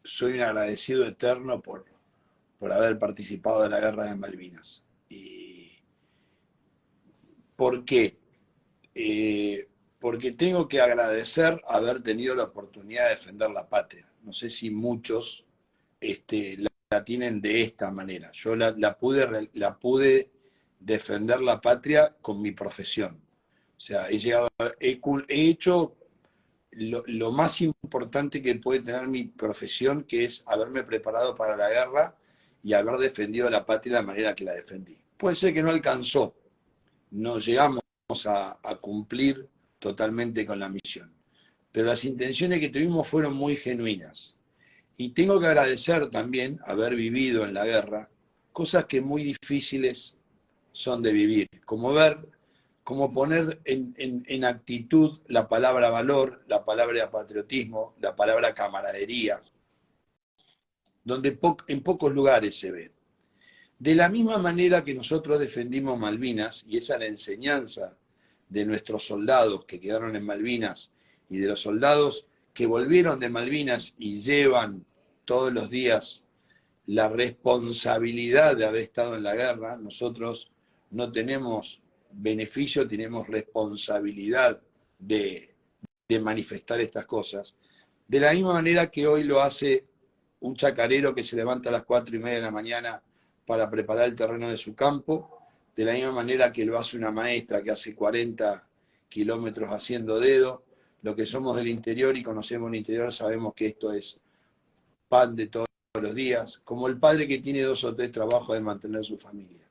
soy un agradecido eterno por haber participado de la guerra de Malvinas. ¿Y por qué? Porque tengo que agradecer haber tenido la oportunidad de defender la patria. No sé si muchos la tienen de esta manera. Yo la pude defender la patria con mi profesión. O sea, he hecho lo más importante que puede tener mi profesión, que es haberme preparado para la guerra y haber defendido la patria de la manera que la defendí. Puede ser que no alcanzó, no llegamos a cumplir totalmente con la misión, pero las intenciones que tuvimos fueron muy genuinas. Y tengo que agradecer también haber vivido en la guerra cosas que muy difíciles son de vivir, como poner en actitud la palabra valor, la palabra patriotismo, la palabra camaradería, donde en pocos lugares se ve. De la misma manera que nosotros defendimos Malvinas, y esa es la enseñanza de nuestros soldados que quedaron en Malvinas y de los soldados que volvieron de Malvinas y llevan todos los días la responsabilidad de haber estado en la guerra. Nosotros no tenemos beneficio, tenemos responsabilidad de manifestar estas cosas. De la misma manera que hoy lo hace un chacarero que se levanta a las 4:30 de la mañana para preparar el terreno de su campo, de la misma manera que lo hace una maestra que hace 40 kilómetros haciendo dedo. Lo que somos del interior y conocemos el interior sabemos que esto es pan de todos los días, como el padre que tiene 2 o 3 trabajos de mantener su familia.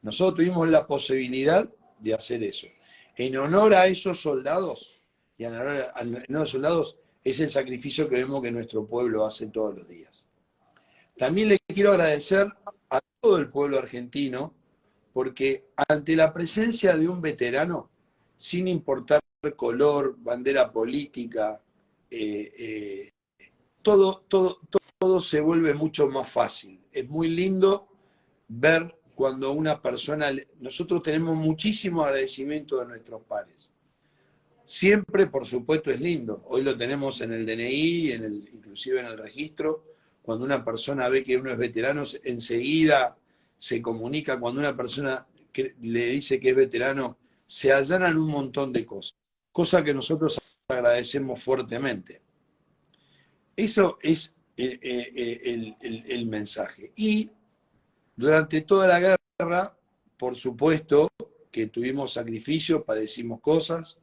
Nosotros tuvimos la posibilidad de hacer eso. En honor a esos soldados, y en honor a los soldados, es el sacrificio que vemos que nuestro pueblo hace todos los días. También le quiero agradecer a todo el pueblo argentino, porque ante la presencia de un veterano, sin importar color, bandera política, todo se vuelve mucho más fácil. Es muy lindo ver cuando una persona... Nosotros tenemos muchísimo agradecimiento de nuestros pares. Siempre, por supuesto, es lindo. Hoy lo tenemos en el DNI, inclusive en el registro. Cuando una persona ve que uno es veterano, enseguida se comunica. Cuando una persona le dice que es veterano, se allanan un montón de cosas. Cosa que nosotros agradecemos fuertemente. Eso es el mensaje. Y durante toda la guerra, por supuesto, que tuvimos sacrificios, padecimos cosas,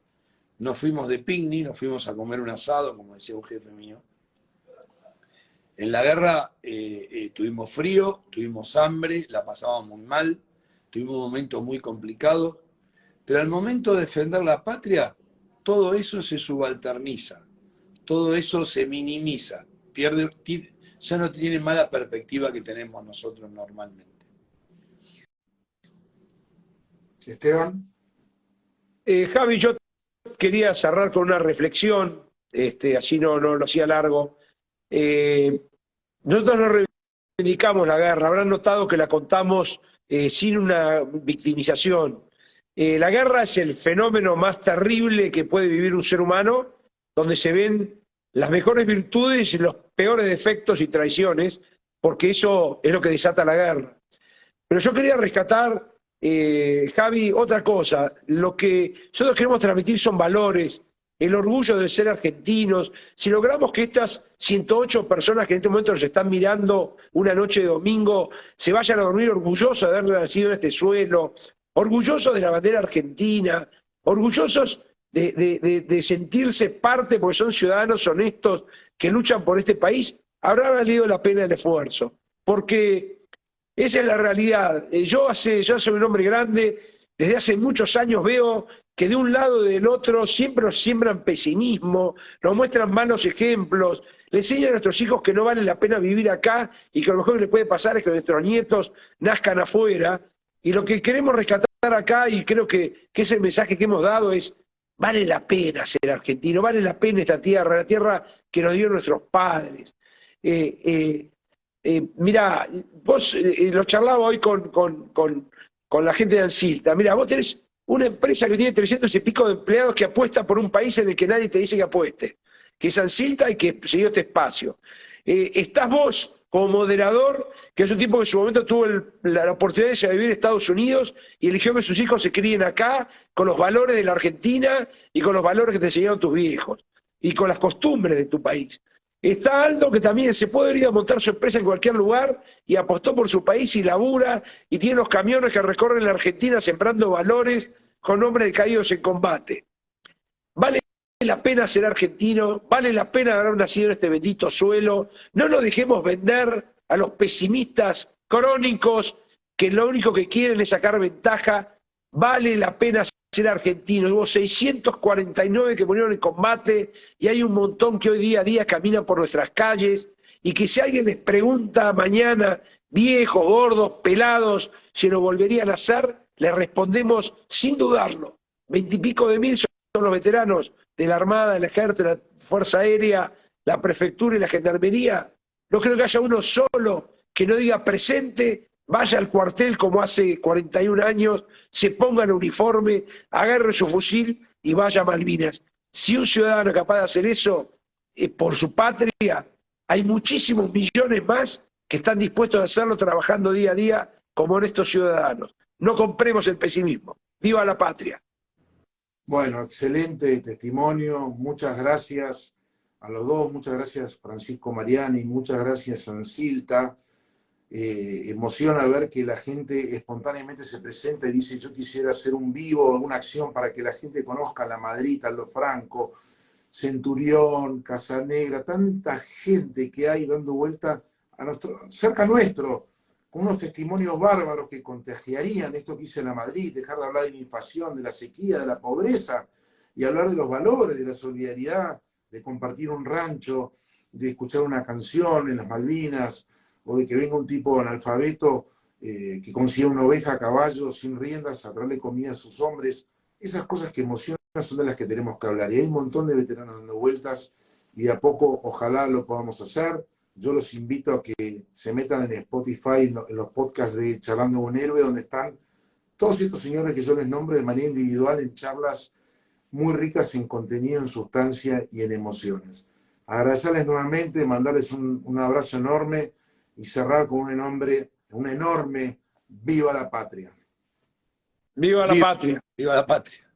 nos fuimos de picnic, nos fuimos a comer un asado, como decía un jefe mío. En la guerra tuvimos frío, tuvimos hambre, la pasábamos muy mal, tuvimos momentos muy complicados, pero al momento de defender la patria, todo eso se subalterniza, todo eso se minimiza, ya no tiene mala perspectiva que tenemos nosotros normalmente. Esteban. Javi, yo quería cerrar con una reflexión, así no lo hacía largo. Nosotros no reivindicamos la guerra, habrán notado que la contamos sin una victimización. La guerra es el fenómeno más terrible que puede vivir un ser humano, donde se ven las mejores virtudes y los peores defectos y traiciones, porque eso es lo que desata la guerra. Pero yo quería rescatar, Javi, otra cosa. Lo que nosotros queremos transmitir son valores, el orgullo de ser argentinos. Si logramos que estas 108 personas que en este momento nos están mirando una noche de domingo se vayan a dormir orgullosos de haber nacido en este suelo, orgullosos de la bandera argentina, orgullosos de sentirse parte porque son ciudadanos honestos que luchan por este país, habrá valido la pena el esfuerzo. Porque esa es la realidad. Yo soy un hombre grande, desde hace muchos años veo que de un lado y del otro siempre nos siembran pesimismo, nos muestran malos ejemplos, le enseñan a nuestros hijos que no vale la pena vivir acá y que lo mejor que les puede pasar es que nuestros nietos nazcan afuera. Y lo que queremos rescatar acá, y creo que es el mensaje que hemos dado, es: vale la pena ser argentino, vale la pena esta tierra, la tierra que nos dio nuestros padres. Mirá, vos lo charlaba hoy con la gente de Ansilta. Mirá, vos tenés una empresa que tiene 300 y pico de empleados que apuesta por un país en el que nadie te dice que apueste, que es Ansilta y que se dio este espacio. Estás vos como moderador, que es un tipo que en su momento tuvo la oportunidad de irse a vivir a Estados Unidos y eligió que sus hijos se críen acá con los valores de la Argentina y con los valores que te enseñaron tus viejos y con las costumbres de tu país. Está Aldo, que también se puede ir a montar su empresa en cualquier lugar y apostó por su país y labura y tiene los camiones que recorren la Argentina sembrando valores con nombres de caídos en combate. Vale la pena ser argentino, vale la pena haber nacido en este bendito suelo. No nos dejemos vender a los pesimistas crónicos que lo único que quieren es sacar ventaja. Vale la pena ser argentino. Hubo 649 que murieron en combate y hay un montón que hoy día a día caminan por nuestras calles, y que si alguien les pregunta mañana, viejos, gordos, pelados, si lo volverían a hacer, les respondemos sin dudarlo. 20 y pico de mil son los veteranos de la Armada, del Ejército, de la Fuerza Aérea, la Prefectura y la Gendarmería. No creo que haya uno solo que no diga presente, vaya al cuartel como hace 41 años, se ponga el uniforme, agarre su fusil y vaya a Malvinas. Si un ciudadano es capaz de hacer eso por su patria, hay muchísimos millones más que están dispuestos a hacerlo trabajando día a día como honestos ciudadanos. No compremos el pesimismo. ¡Viva la patria! Bueno, excelente testimonio. Muchas gracias a los dos. Muchas gracias, Francisco Mariani. Muchas gracias, Ancilta. Emociona ver que la gente espontáneamente se presenta y dice: yo quisiera hacer un vivo, alguna acción para que la gente conozca a La Madrid, Aldo Franco, Centurión, Casanegra, tanta gente que hay dando vuelta cerca nuestro, con unos testimonios bárbaros que contagiarían esto que hice en La Madrid, dejar de hablar de la inflación, de la sequía, de la pobreza, y hablar de los valores, de la solidaridad, de compartir un rancho, de escuchar una canción en las Malvinas, o de que venga un tipo analfabeto que consiga una oveja a caballo sin riendas a traerle comida a sus hombres. Esas cosas que emocionan son de las que tenemos que hablar. Y hay un montón de veteranos dando vueltas, y de a poco ojalá lo podamos hacer. Yo los invito a que se metan en Spotify, en los podcasts de Charlando con un Héroe, donde están todos estos señores que yo les nombro de manera individual en charlas muy ricas en contenido, en sustancia y en emociones. Agradecerles nuevamente, mandarles un abrazo enorme y cerrar con un enorme ¡Viva la Patria! ¡Viva la patria! Viva la patria.